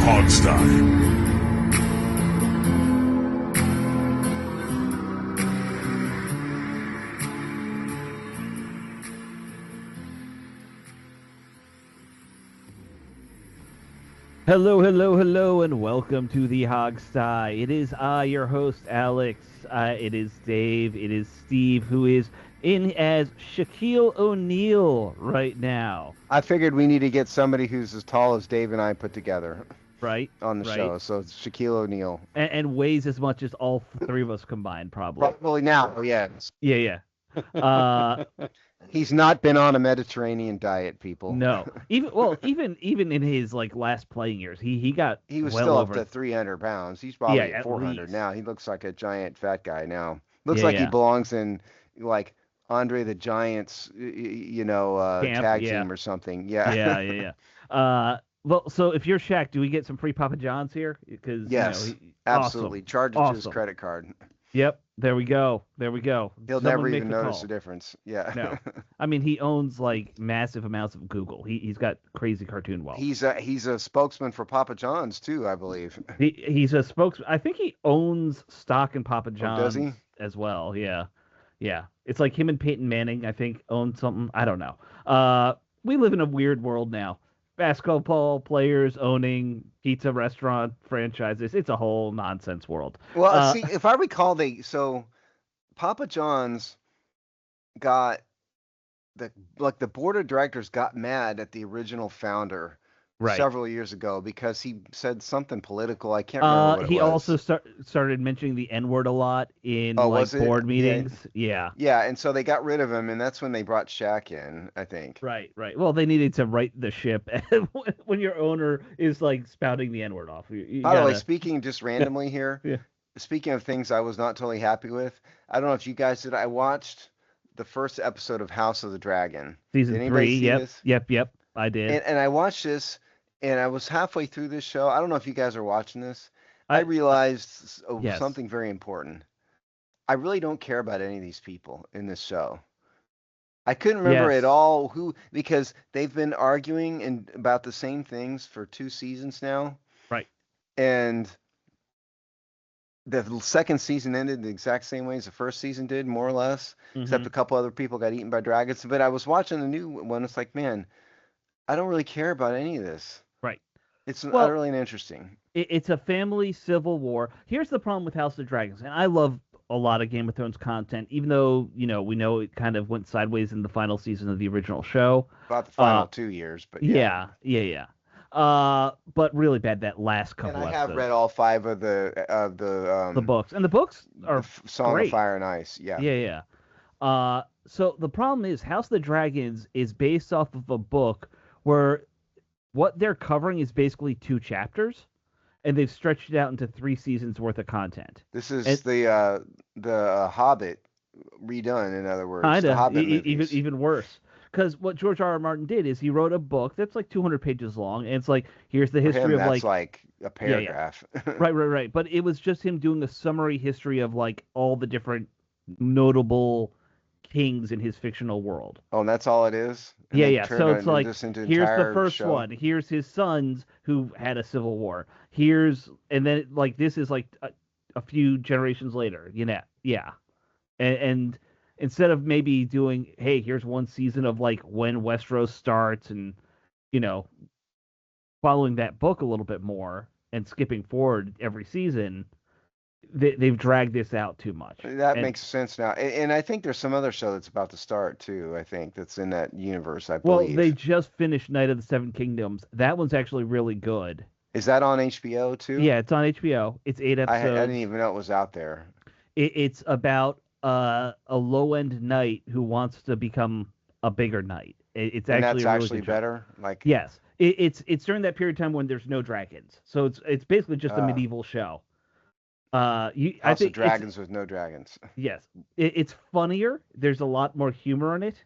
Hogstye. Hello, hello, hello, and welcome to the Hogsty. It is I, your host, Alex. It is Dave. It is Steve, who is in as Shaquille O'Neal right now. I figured we need to get somebody who's as tall as Dave and I put together Right, on the right, show. So it's Shaquille O'Neal. and weighs as much as all three of us combined, probably. Probably now, yes. Yeah, yeah. Uh, He's not been on a Mediterranean diet, people. no. Even in his like last playing years, he got He was well still up over. to 300 pounds. He's Yeah, probably at at 400 least. now. He looks like a giant fat guy now. Looks Yeah, like he yeah. belongs in like Andre the Giant's, Camp. tag Yeah, team or something. Yeah. yeah, yeah, yeah. Well, so if you're Shaq, do we get some free Papa John's here? Because Yes, awesome, absolutely. Charge it to his awesome. credit card. Yep, there we go, there we go. He'll never Someone even make the notice the call. difference. Yeah. No, I mean he owns like massive amounts of Google. He's got crazy cartoon wealth. He's a spokesman for Papa John's too, I believe. He's a spokesman. I think he owns stock in Papa Oh, does John's he? as well. Yeah, yeah. It's like him and Peyton Manning. I think own something. I don't know. We live in a weird world now. Basketball players owning pizza restaurant franchises. It's a whole nonsense world. Well, Uh, see, if I recall, Papa John's got the board of directors got mad at the original founder right. several years ago because he said something political. I can't remember what it He also was. started mentioning the N word a lot in Oh, like was it? board Yeah, meetings. Yeah. yeah. And so they got rid of him, and that's when they brought Shaq in, I think. Right, right. Well, they needed to right the ship when your owner is like spouting the N word off. You By the way, gotta. speaking just Yeah, randomly here, yeah. speaking of things I was not totally happy with, I don't know if you guys did. I watched the first episode of House of the Dragon. Did Season anybody three. see Yep, this? yep, yep. I did. And I watched this, and I was halfway through this show. I don't know if you guys are watching this. I I realized yes, something very important. I really don't care about any of these people in this show. I couldn't remember at yes. all who because they've been arguing about the same things for 2 seasons now, Right. and the second season ended the exact same way as the first season did, more or less, except Hmm. a couple other people got eaten by dragons. But I was watching the new one. It's like, man, I don't really care about any of this. Right. It's Well, utterly uninteresting. it's a family civil war. Here's the problem with House of Dragons, and I love a lot of Game of Thrones content, even though we know it kind of went sideways in the final season of the original show. About the Uh, final 2 years, but yeah. yeah, yeah, yeah. But really bad that last And couple I have read episodes. all five of the The books and the books are Song of great. Fire and Ice. Yeah. Yeah, yeah. So the problem is House of the Dragons is based off of a book where what they're covering is basically two chapters, and they've stretched it out into 3 seasons worth of content. This And is the Hobbit redone. In other words, the kinda Hobbit movies. even worse. Because what George R. R. Martin did is he wrote a book that's like 200 pages long, and it's like here's the For history him, of that's like like a yeah, yeah, paragraph. right, right, right. But it was just him doing a summary history of like all the different notable kings in his fictional world. Oh, and that's all it is. And Yeah, they yeah. turned So it's like this into an here's the entire first show. one. Here's his sons who had a civil war. Here's and then like this is like a few generations later. Yeah. And instead of maybe doing, hey, here's one season of like when Westeros starts and you know following that book a little bit more and skipping forward every season, they've dragged this out too much. That And makes sense now. And I think there's some other show that's about to start too. I think that's in that universe. I well, they believe. just finished Night of the Seven Kingdoms. That one's actually really good. Is that on HBO too? Yeah, it's on HBO. It's eight I didn't episodes. even know it was out there. It's about a low end knight who wants to become a bigger knight. It's And actually that's a really actually good show. better. Like, Yes, it's during that period of time when there's no dragons, so it's basically just a uh, medieval show. I House of think it's Dragons with no dragons. yes, it's funnier. There's a lot more humor in it,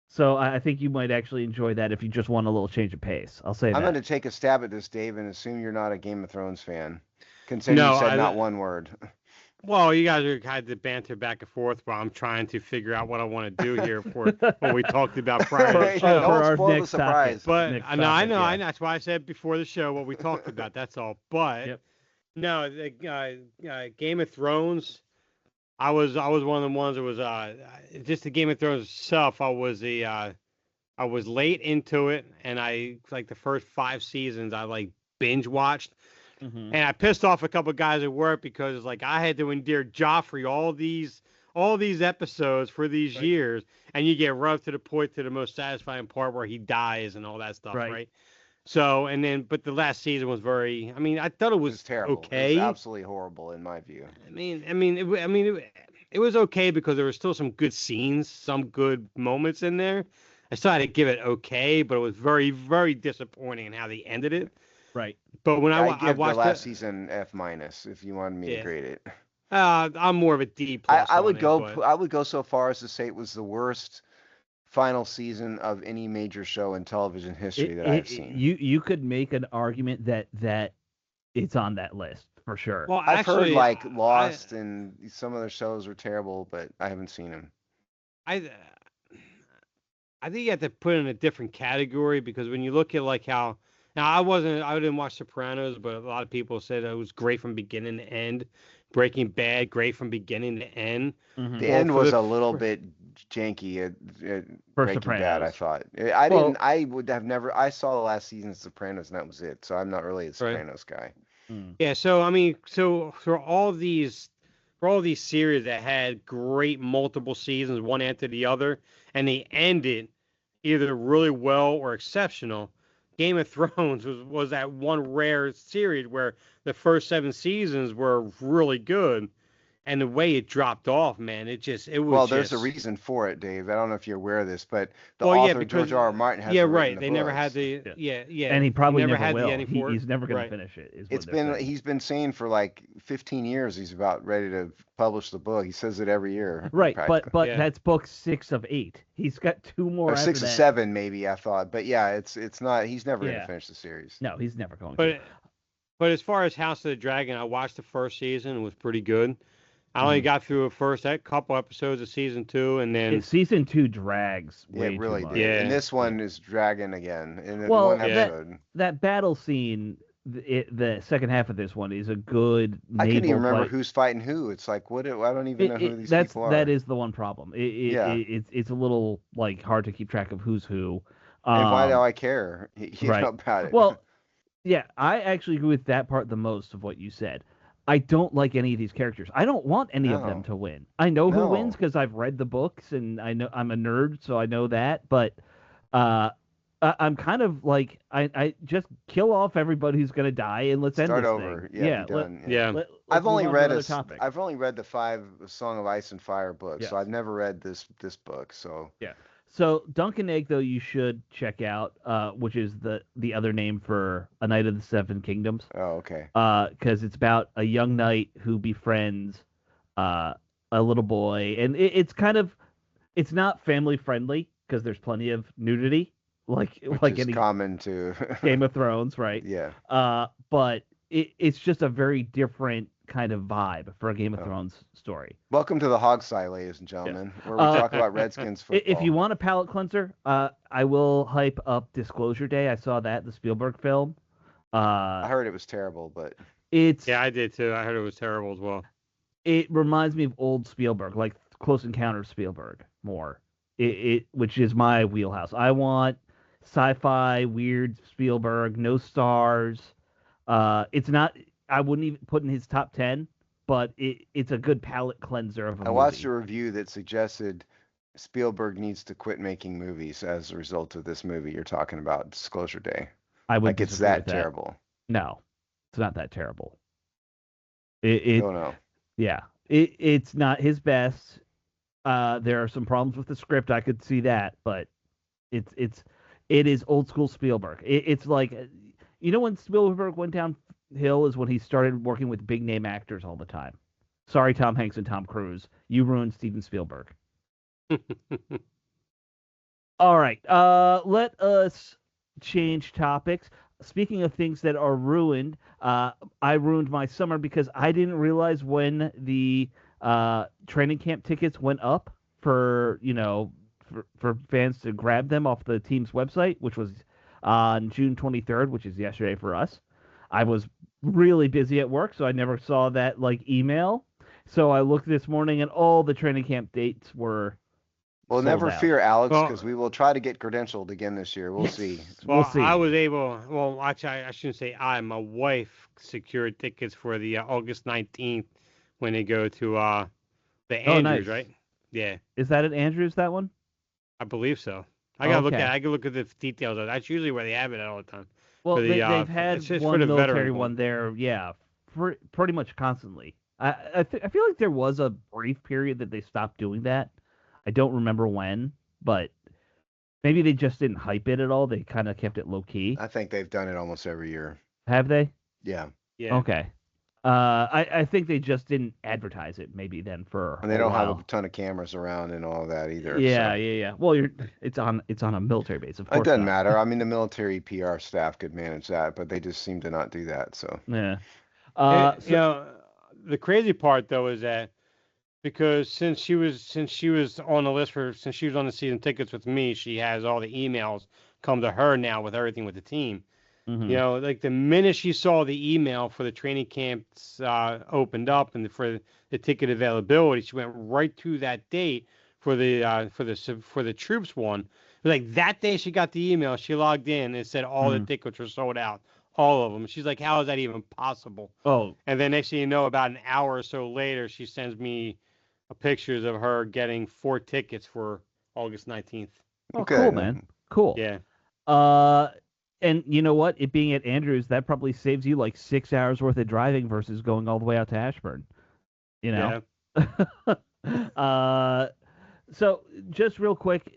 so I think you might actually enjoy that if you just want a little change of pace. I'll say I'm going that. to take a stab at this, Dave, and assume you're not a Game of Thrones fan, considering you No, said not I one word. Well, you guys are kind of banter back and forth while I'm trying to figure out what I want to do here for what we talked about prior to the Hey, show. For don't our spoil the next topic. surprise. But Next no, I topic, know, yeah. that's why I said before the show what we talked about. That's all. But Yep. no, Game of Thrones. I was one of the ones that was just the Game of Thrones itself. I was late into it, and I like the first 5 seasons. I like binge watched, Hmm. and I pissed off a couple guys at work because like I had to endure Joffrey all these episodes for these Right. years, and you get right up to the point to the most satisfying part where he dies and all that stuff, Right. right? So and then, but the last season was very. I mean, I thought it It was was terrible. It was okay. absolutely horrible in my view. It was okay because there were still some good scenes, some good moments in there. I still had to give it okay, but it was very, very disappointing in how they ended it. Right. But when Yeah, I I give the watched it, last season F minus if you wanted me to yeah, grade it. I'm more of a D I, plus I on would it. go But I would go so far as to say it was the worst final season of any major show in television history that I've seen. You could make an argument that it's on that list for sure. well, I've heard actually, like I Lost and some other shows were terrible, but I haven't seen them. I I think you have to put it in a different category because when you look at like how now I didn't watch Sopranos, but a lot of people said it was great from beginning to end. Breaking Bad, great from beginning to end. The Hmm. Well, end for was the a little for, bit janky at For Breaking Bad, I Sopranos. thought. I didn't. Well, I would have never. I saw the last season of Sopranos, and that was it. So I'm not really a right. Sopranos guy. mm, Yeah, so I mean, so for all these series that had great multiple seasons, one after the other, and they ended either really well or exceptional. Game of Thrones was that one rare series where the first 7 seasons were really good, and the way it dropped off, man, it was Well, there's a just reason for it, Dave. I don't know if you're aware of this, but the well, yeah, author because George R. R. Martin yeah, hasn't written right. the They never had books. the yeah. yeah, And he he probably never never had the will. ending for it. He's never going to Right. finish it. Is what It's they're been saying. he's been saying for like 15 years he's about ready to publish the book. He says it every year Right, practically. but Yeah. that's book 6 of 8. He's got 2 more Or after 6 or that. 7 maybe I thought. But yeah, it's not he's never going to Yeah. finish the series. No, he's never going to. But But as far as House of the Dragon, I watched the first season. It was pretty good. I only Mhm. got through the first couple episodes of season 2, and then Season 2 drags It way too really much. did. And yeah, this one is Dragon again in one Well, Yeah. episode. that battle scene, the second half of this one is a good I couldn't even naval remember fight. who's fighting who. It's like what? I don't even know who these people That are. is the one problem. Yeah. It's a little like hard to keep track of who's who. And why do Um, I care? right. About it. Well, yeah, I actually agree with that part the most of what you said. I don't like any of these characters. I don't want any of them No. to win. I know who wins No. because I've read the books and I know I'm a nerd, so I know that. But uh, I'm kind of like I just kill off everybody who's gonna die and let's end Start this over. thing. Yeah, Yeah, be done. Yeah. yeah. let's I've move only on to read another topic. I've only read the 5 Song of Ice and Fire books, so Yes. I've never read this book. So Yeah. So Dunkin' Egg though you should check out, which is the other name for A Knight of the Seven Kingdoms. okay. Because it's about a young knight who befriends a little boy, and it's kind of it's not family friendly because there's plenty of nudity, like Which is any common to Game of Thrones, right? yeah. But it's just a very different kind of vibe for a Game of Oh. Thrones story. Welcome to the Hog Side, ladies and gentlemen, where we talk about Redskins football. If you want a palate cleanser, I will hype up Disclosure Day. I saw that, the Spielberg film. I heard it was terrible, but It's Yeah, I did too. I heard it was terrible as well. it reminds me of old Spielberg, like Close Encounter of Spielberg more. Which is my wheelhouse. I want sci-fi, weird Spielberg, no stars. It's not. I wouldn't even put in his top 10, but it's a good palate cleanser of a I watched movie. a review that suggested Spielberg needs to quit making movies as a result of this movie you're talking about, Disclosure Day. I would Like it's disagree that with that. terrible. No, it's not that terrible. It Oh no. yeah. It's not his best. There are some problems with the script. I could see that, but it is old school Spielberg. It's like when Spielberg went downhill is when he started working with big name actors all the time. Sorry, Tom Hanks and Tom Cruise. You ruined Steven Spielberg. All right. Let us change topics. Speaking of things that are ruined, I ruined my summer because I didn't realize when the training camp tickets went up for for fans to grab them off the team's website, which was on June 23rd, which is yesterday for us. I was really busy at work, so I never saw that like email. So I looked this morning, and all the training camp dates were Well, sold never out. fear, Alex, Well, because we will try to get credentialed again this year. We'll see. Yes, we'll well, I see. was able. Well, actually, I shouldn't say I. My wife secured tickets for the August 19th when they go to the Oh, Andrews, nice. right? Yeah, Is that at Andrews, that one? I believe so. I gotta look at. Okay. I can look at the details. That's usually where they have it all the time. For Well, the they've it's had just for the one military veterans one. one there, yeah, pretty much constantly. I feel like there was a brief period that they stopped doing that. I don't remember when, but maybe they just didn't hype it at all. They kind of kept it low key. I think they've done it almost every year. Have they? Yeah. Yeah. Okay. I think they just didn't advertise it maybe then for And they a don't have a while. ton of cameras around and all that either. Yeah, So yeah, yeah. Well, it's on a military base, of it course doesn't not. matter. I mean, the military PR staff could manage that, but they just seem to not do that. So Yeah. It, So the crazy part though is that because since she was on the list for since she was on the season tickets with me, she has all the emails come to her now with everything with the team. mhm. Like the minute she saw the email for the training camps opened up and for the ticket availability, she went right to that date for the troops one. Like that day she got the email, she logged in and it said all the Mhm. tickets were sold out, all of them. She's like, how is that even possible? Oh, And then next thing you know, about an hour or so later, she sends me pictures of her getting 4 tickets for August 19th. oh, cool, good. man. Cool. Yeah, Uh, and you know what? It being at Andrews, that probably saves you like 6 hours worth of driving versus going all the way out to Ashburn. You know. yeah. uh, so just real quick,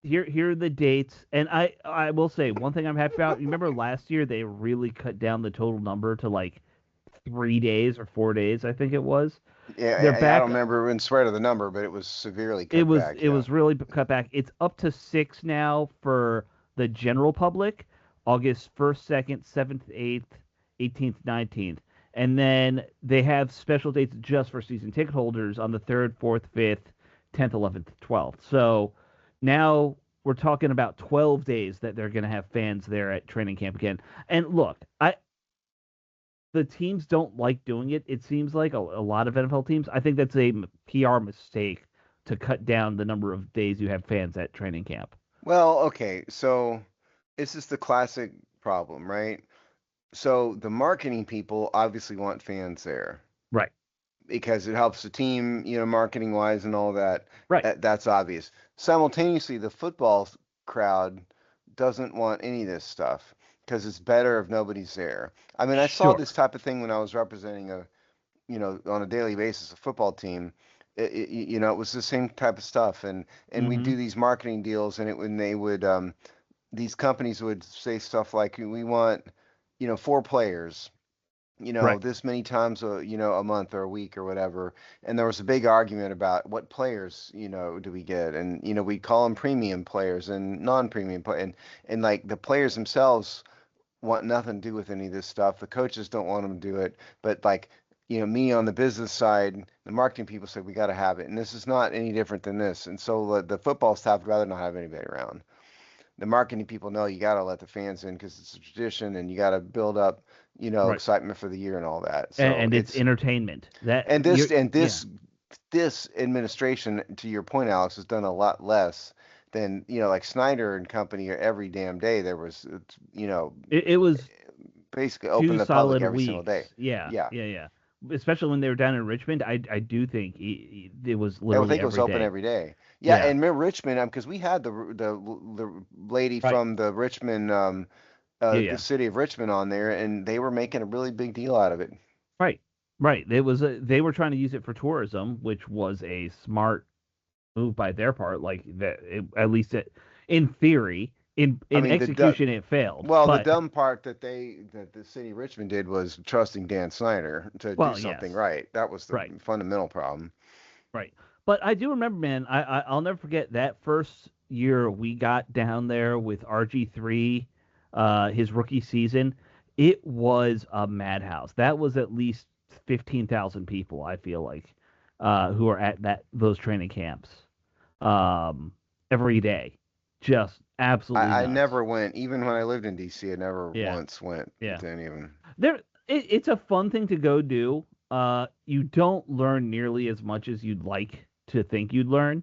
here are the dates, and I will say one thing I'm happy about. You remember last year they really cut down the total number to like 3 days or 4 days, I think it was. They're Yeah, I back. don't remember in swear to the number, but it was severely It cut was back. it Yeah. was really cut back. It's up to 6 now for the general public. August 1st, 2nd, 7th, 8th, 18th, 19th. And then they have special dates just for season ticket holders on the 3rd, 4th, 5th, 10th, 11th, 12th. So now we're talking about 12 days that they're going to have fans there at training camp again. And look, the teams don't like doing it. It seems like a lot of NFL teams. I think that's a PR mistake to cut down the number of days you have fans at training camp. Well, okay. So this is the classic problem, right? So the marketing people obviously want fans there Right. because it helps the team, marketing wise and all that. Right. That's obvious. Simultaneously, the football crowd doesn't want any of this stuff because it's better if nobody's there. I mean, I saw Sure. this type of thing when I was representing on a daily basis, a football team. It was the same type of stuff, and we Mm-hmm. do these marketing deals, and when they would, these companies would say stuff like, we want, 4 players, Right. this many times a month or a week or whatever. And there was a big argument about what players, do we get, and we call them premium players and non-premium play, and like the players themselves want nothing to do with any of this stuff. The coaches don't want them to do it, but like, me on the business side, the marketing people said we got to have it, and this is not any different than this. And so the football staff would rather not have anybody around. The marketing people know you got to let the fans in because it's a tradition, and you got to build up, Right. excitement for the year and all that. And, So and it's it's entertainment. That and you're this and yeah. this administration, to your point, Alex, has done a lot less than like Snyder and company. Every damn day there was, It was basically open two to the public solid every single day. weeks. Yeah. Yeah. Yeah. Yeah. Especially when they were down in Richmond, I do think it was I would literally think it was every open day. every day. Yeah, Yeah. and remember Richmond, because we had the lady Right. from the Richmond, Yeah. the Yeah. city of Richmond on there, and they were making a really big deal out of it. Right. Right. They were trying to use it for tourism, which was a smart move by their part. Like that, at least in theory, in I in mean, execution, it failed. the But dumb part that the city of Richmond did was trusting Dan Snyder to do well, something yes, right. That was the right, fundamental problem. right. But I do remember, man. I'll never forget that first year we got down there with RG3. his rookie season, it was a madhouse. That was at least 15,000 people, I feel like, who are at those training camps every day. Just absolutely I nuts. never went, even when I lived in DC. I never Yeah. once went Yeah. to any of them. It's a fun thing to go do. You don't learn nearly as much as you'd like to think you'd learn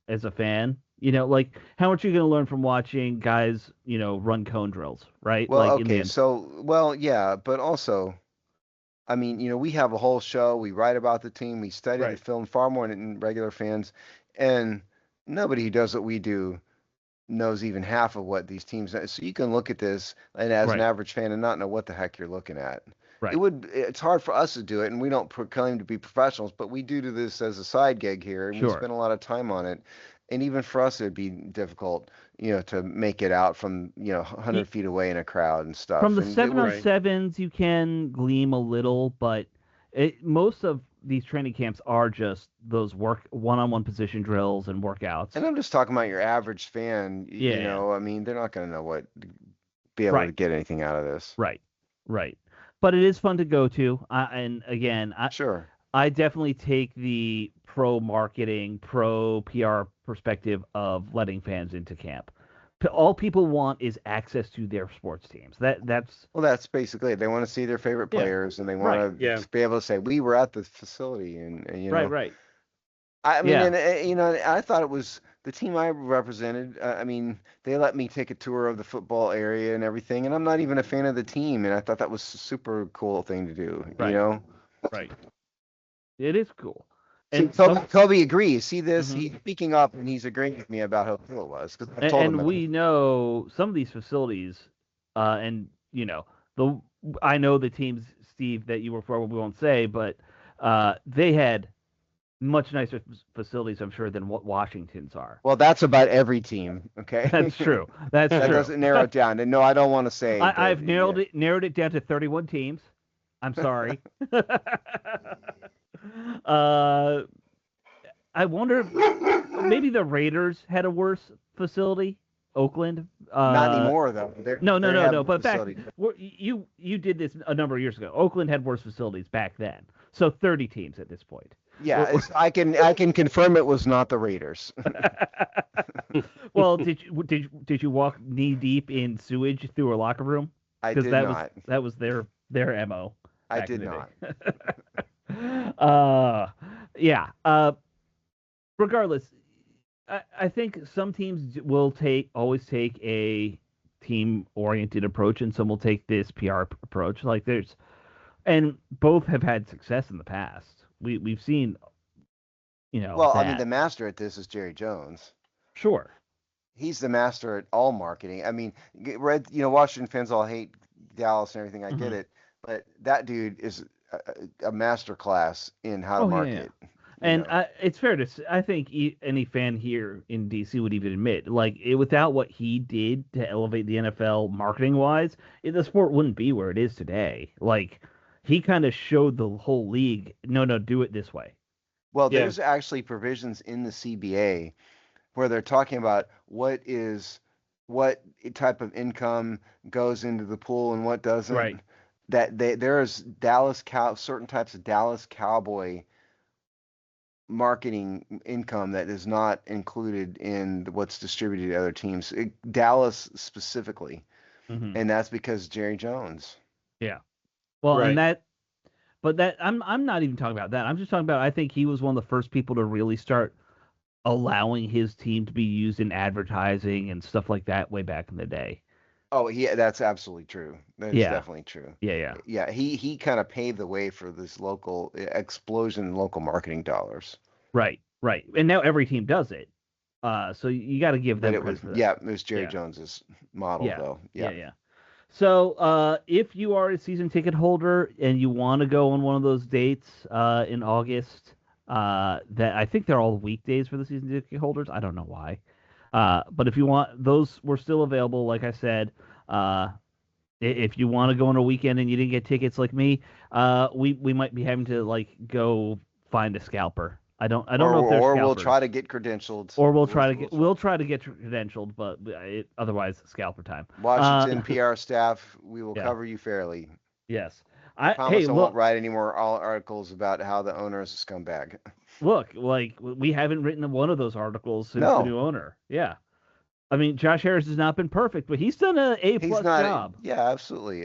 as a fan. Like how much are you going to learn from watching guys, run cone drills, right? Well, Like in the okay, end. so well, yeah, but also, I mean, we have a whole show. We write about the team. We study the Right. film far more than regular fans, and nobody who does what we do knows even half of what these teams know. So you can look at this and as an Right. average fan and not know what the heck you're looking at. Right. It's hard for us to do it, and we don't claim to be professionals, but we do this as a side gig here, and we Sure. spend a lot of time on it. And even for us, it would be difficult, to make it out from, 100 feet away in a crowd and stuff. From the And 7-on-7s, you can gleam a little, but most of these training camps are just those one-on-one position drills and workouts. And I'm just talking about your average fan. Yeah. I mean, they're not going to know be able to Right. get anything out of this. Right. But it is fun to go to. And again, Sure. I definitely take the pro marketing, pro PR perspective of letting fans into camp. All people want is access to their sports teams. That's Well, that's basically it. They want to see their favorite Yeah. players, and they want Right. to Yeah. be able to say, "We were at the facility," and right. I mean, Yeah. and I thought it was the team I represented. I mean, they let me take a tour of the football area and everything, and I'm not even a fan of the team, and I thought that was a super cool thing to do. Right. Right. It is cool. See, And Kobe agrees. See this? Mhm. He's speaking up, and he's agreeing with me about how cool it was because I told him. and we know some of these facilities, and I know the teams, Steve, that you work for. We won't say, but they had much nicer facilities, I'm sure, than what Washington's are. Well, that's about every team. Okay. That's true. That's That true. doesn't narrow it down. And no, I don't want to say. I've narrowed it down to 31 teams. I'm sorry. I wonder, maybe the Raiders had a worse facility. Oakland. Not anymore though. No. But back, you did this a number of years ago. Oakland had worse facilities back then. So 30 teams at this point. Yeah, I can confirm it was not the Raiders. Well, did you walk knee deep in sewage through a locker room? I did not. That was their MO. I did not. Yeah. Regardless, I think some teams will always take a team-oriented approach, and some will take this PR approach. And both have had success in the past. We've seen, Well, I mean, that. the master at this is Jerry Jones. Sure. He's the master at all marketing. I mean, Washington fans all hate Dallas and everything. I get Mhm. it, but that dude is a master class in how to market. And it's fair to say, I think any fan here in DC would even admit, without what he did to elevate the NFL marketing wise, the sport wouldn't be where it is today. He kind of showed the whole league, no, do it this way. Well, Yeah. there's actually provisions in the CBA where they're talking about what type of income goes into the pool and what doesn't. Right. That there's certain types of Dallas Cowboy marketing income that is not included in what's distributed to other teams. Dallas specifically, Mhm. and that's because Jerry Jones. Yeah. Well, Right. but I'm not even talking about that. I'm just talking about I think he was one of the first people to really start allowing his team to be used in advertising and stuff like that way back in the day. Oh, yeah, that's absolutely true. That's definitely true. Yeah. Yeah, he kind of paved the way for this local explosion in local marketing dollars. Right. And now every team does it. So you got to give them credit for that. It was Jerry Jones's model though. Yeah. So if you are a season ticket holder and you want to go on one of those dates in August, that I think they're all weekdays for the season ticket holders. I don't know why. But if you want, those were still available. Like I said, if you want to go on a weekend and you didn't get tickets like me, we might be having to go find a scalper. I don't know if they're or scalpers. we'll try to get credentialed. Or we'll try to get credentialed, but otherwise scalper time. Washington PR staff, we will Yeah. cover you fairly. Yes. Promise I look, won't write any more articles about how the owner is a scumbag. look, like we haven't written one of those articles since No. the new owner. Yeah. I mean, Josh Harris has not been perfect, but he's done an A+ job. Yeah, absolutely.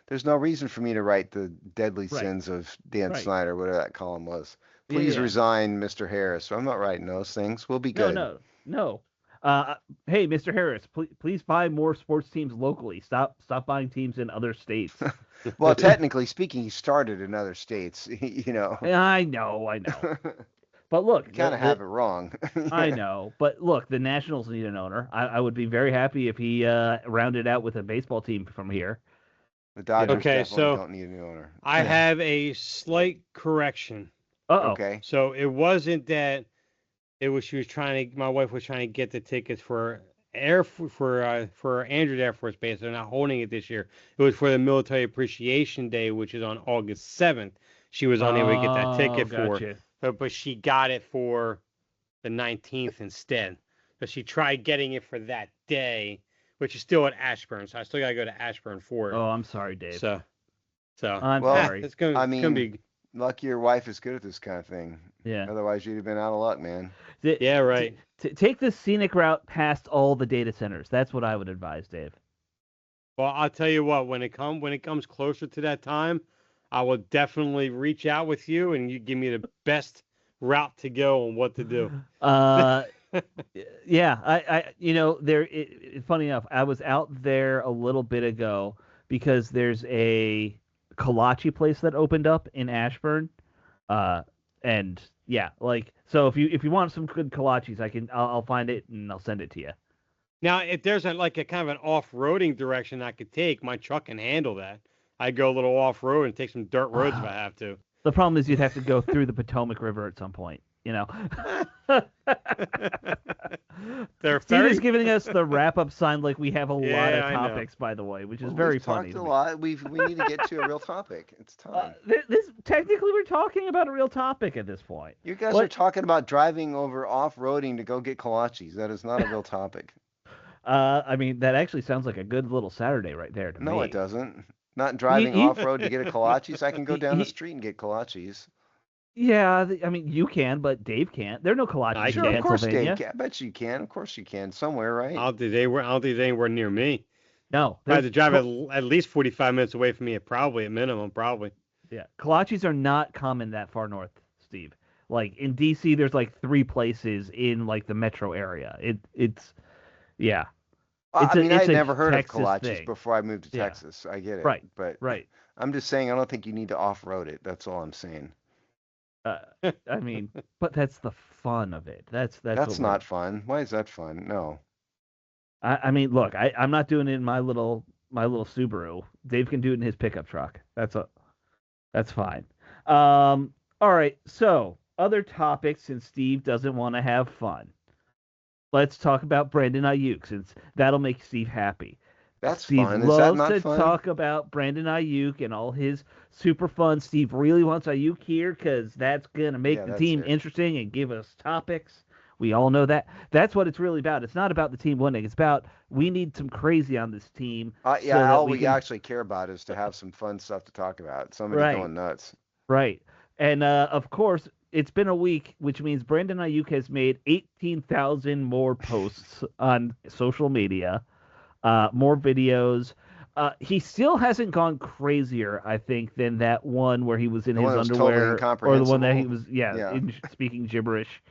There's no reason for me to write the deadly Right. sins of Dan Right. Snyder, whatever that column was. Yeah, Please yeah. resign, Mr. Harris. I'm not writing those things. We'll be good. No. Hey, Mr. Harris, please buy more sports teams locally. Stop buying teams in other states. Well, technically speaking, he started in other states, you know. I know. But look, You kind of have it wrong. I know, but look, the Nationals need an owner. I would be very happy if he rounded out with a baseball team from here. The Dodgers Okay, definitely so don't need a new owner. I have a slight correction. Uh-oh. Okay. So it wasn't that my wife was trying to get the tickets for Andrews Air Force Base. They're not holding it this year. It was for the Military Appreciation Day, which is on August 7th. She was unable to get that ticket gotcha. but she got it for the 19th instead. But she tried getting it for that day, which is still at Ashburn. So I still got to go to Ashburn for it. Oh, I'm sorry, Dave. So I'm Well, sorry. it's gonna be lucky your wife is good at this kind of thing. Yeah. Otherwise, you'd have been out of luck, man. Yeah, right. Take the scenic route past all the data centers. That's what I would advise, Dave. Well, I'll tell you what. When it comes closer to that time, I will definitely reach out with you, and you give me the best route to go and what to do. Yeah, funny enough, I was out there a little bit ago because there's a kolache place that opened up in Ashburn, and yeah, like, so if you want some good kolaches, I'll find it and I'll send it to you. Now, if there's a kind of an off-roading direction I could take, my truck can handle that. I go a little off-road and take some dirt roads if I have to. The problem is you'd have to go through the Potomac River at some point, you know. Steve is giving us the wrap-up sign like we have a lot of topics, by the way, which is very funny. We've talked a lot. We need to get to a real topic. It's time. Technically, we're talking about a real topic at this point. You guys are talking about driving over off-roading to go get kolaches. That is not a real topic. I mean, that actually sounds like a good little Saturday right there to me. No, it doesn't. Not driving off-road to get a kolaches. I can go down the street and get kolaches. Yeah, I mean, you can, but Dave can't. There are no kolaches in Pennsylvania. Of course Dave can. I bet you can. Of course you can. Somewhere, right? I don't think it's anywhere near me. No. I have to drive at least 45 minutes away from me, at minimum. Yeah. Kolaches are not common that far north, Steve. Like, in D.C., there's like 3 places in, like, the metro area. Yeah. I had never heard of kolaches thing. before I moved to Texas. I get it. Right. But right. I'm just saying I don't think you need to off-road it. That's all I'm saying. I mean, but that's the fun of it. That's not fun. Why is that fun? No. I mean, look, I'm not doing it in my little Subaru. Dave can do it in his pickup truck. That's fine. All right. So other topics, since Steve doesn't want to have fun. Let's talk about Brandon Ayuk, since that'll make Steve happy. That's Steve fun. Is that loves not to fun? talk about Brandon Ayuk and all his super fun. Steve really wants Ayuk here because that's going to make the team interesting and give us topics. We all know that. That's what it's really about. It's not about the team winning. It's about we need some crazy on this team. All we actually care about is to have some fun stuff to talk about. Somebody going nuts. Right. And, of course, it's been a week, which means Brandon Ayuk has made 18,000 more posts on social media. More videos. He still hasn't gone crazier, I think, than that one where he was in his underwear, totally or the one that he was, speaking gibberish.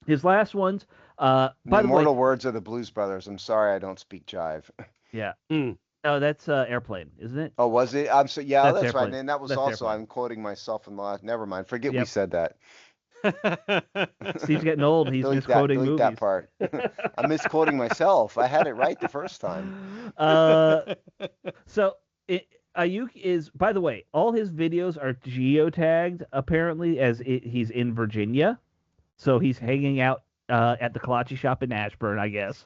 His last ones. By the immortal words of the Blues Brothers. I'm sorry, I don't speak jive. Yeah. No, that's Airplane, isn't it? Oh, was it? I'm so that's Airplane. right. And that was that's also Airplane. I'm quoting myself in the last. Never mind. Forget we said that. Steve's getting old. He's misquoting movies. That part. I'm misquoting myself. I had it right the first time. So Ayuk is, by the way, all his videos are geotagged apparently as he's in Virginia, so he's hanging out at the kolache shop in Ashburn, I guess.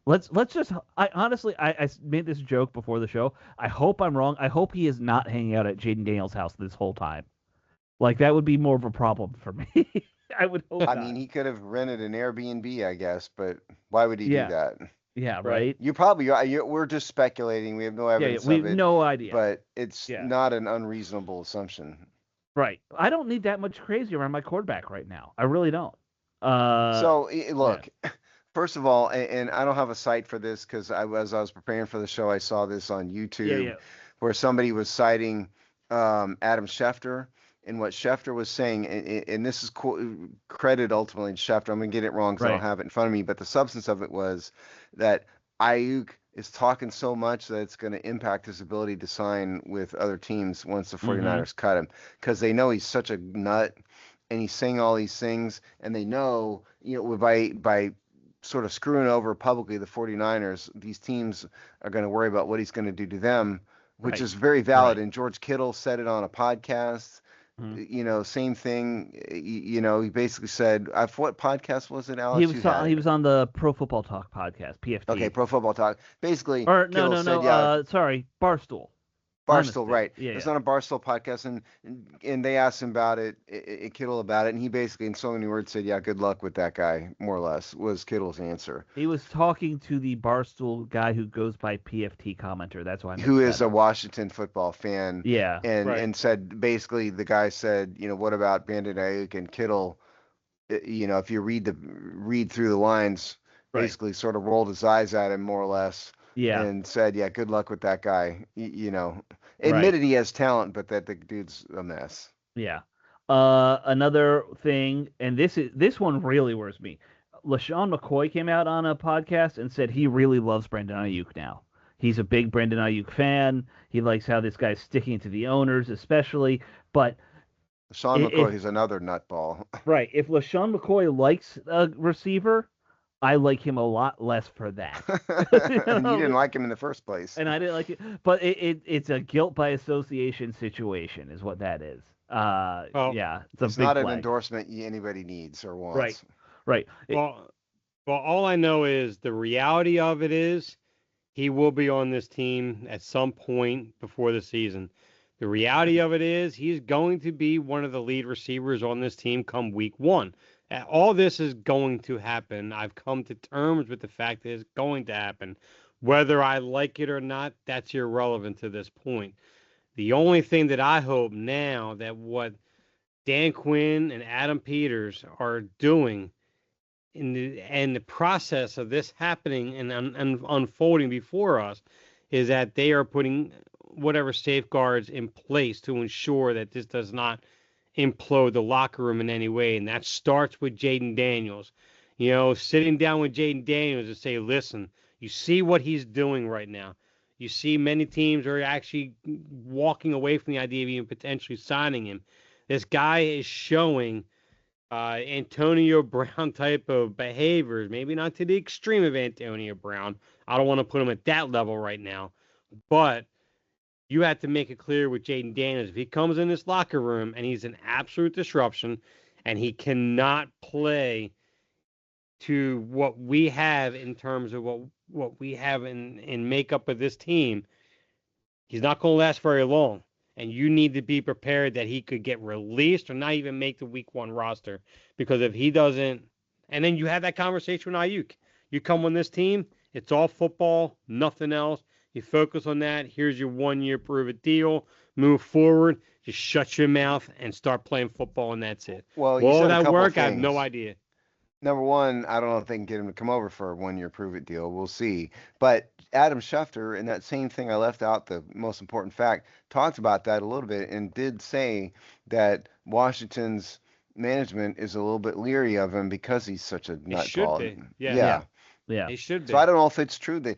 Let's just. I honestly, I made this joke before the show. I hope I'm wrong. I hope he is not hanging out at Jaden Daniels' house this whole time. Like that would be more of a problem for me. I would hope I not. mean, he could have rented an Airbnb, I guess, but why would he do Yeah, that? yeah, Right. right. You probably are. We're just speculating. We have no Yeah, yeah. evidence We of have it, no idea. but it's Yeah, not an unreasonable assumption. right. I don't need that much crazy around my quarterback right now. I really don't. So Yeah, look, first of all, and I don't have a site for this because as I was preparing for the show, I saw this on yeah, YouTube yeah. where somebody was citing Adam Schefter. And what Schefter was saying, and this is credit ultimately to Schefter. I'm gonna get it wrong because I don't Right. have it in front of me, but the substance of it was that Ayuk is talking so much that it's going to impact his ability to sign with other teams once the Mm-hmm. 49ers cut him because they know he's such a nut and he's saying all these things and they know, by sort of screwing over publicly the 49ers, these teams are going to worry about what he's going to do to them, which Right. is very valid. Right. And George Kittle said it on a podcast. Mhm. Same thing. He basically said, what podcast was it, He Alex? You was had on, he it. was on the Pro Football Talk podcast, Okay, PFT. Pro Football Talk. Basically, Or no, Kittle no, said, no. yeah, Sorry, Barstool. My Barstool, mistake. right. Yeah, It was yeah. on a Barstool podcast, and they asked him about it, Kittle about it, and he basically, in so many words, said, yeah, good luck with that guy, more or less, was Kittle's answer. He was talking to the Barstool guy who goes by PFT commenter. That's why I Who mixed is that a up. Washington football fan, Yeah. and Right. and said basically the guy said, what about Brandon Ayuk and Kittle? If you read through the lines, Right. basically sort of rolled his eyes at him more or less, Yeah. and said, yeah, good luck with that guy. Right. Admitted he has talent, but that the dude's a mess. Yeah. Another thing, and this one really worries me. LaShawn McCoy came out on a podcast and said he really loves Brandon Ayuk now. He's a big Brandon Ayuk fan. He likes how this guy's sticking to the owners, especially. But Sean McCoy if is another nutball. right, if LaShawn McCoy likes a receiver, I like him a lot less for that. You And you didn't know? like him in the first place. And I didn't like it, but it's a guilt by association situation, is what that is. Well, Yeah, it's a It's big not an flag. endorsement anybody needs or Right, wants. right. well, well. All I know is the reality of it is he will be on this team at some point before the season. The reality of it is he's going to be one of the lead receivers on this team come week one. All this is going to happen. I've come to terms with the fact that it's going to happen. Whether I like it or not, that's irrelevant to this point. The only thing that I hope now that what Dan Quinn and Adam Peters are doing in the process of this happening and unfolding before us is that they are putting whatever safeguards in place to ensure that this does not implode the locker room in any way. And that starts with Jaden Daniels. Sitting down with Jaden Daniels and say, listen, you see what he's doing right now. You see many teams are actually walking away from the idea of even potentially signing him. This guy is showing Antonio Brown type of behaviors, maybe not to the extreme of Antonio Brown. I don't want to put him at that level right now, but you have to make it clear with Jaden Daniels if he comes in this locker room and he's an absolute disruption and he cannot play to what we have in terms of what we have in makeup of this team, he's not going to last very long. And you need to be prepared that he could get released or not even make the week one roster. Because if he doesn't, and then you have that conversation with Ayuk. You come on this team, it's all football, nothing else. You focus on that. Here's your 1 year prove it deal. Move forward. Just shut your mouth and start playing football, and that's it. Well, you Will said a that couple of work? I have no things. idea. Number one, I don't know if they can get him to come over for a 1 year prove it deal. We'll see. But Adam Schefter, in that same thing I left out, the most important fact, talked about that a little bit and did say that Washington's management is a little bit leery of him because he's such a It should nutball. be. Yeah, Yeah, Yeah. yeah. it should So I be. don't know if it's true that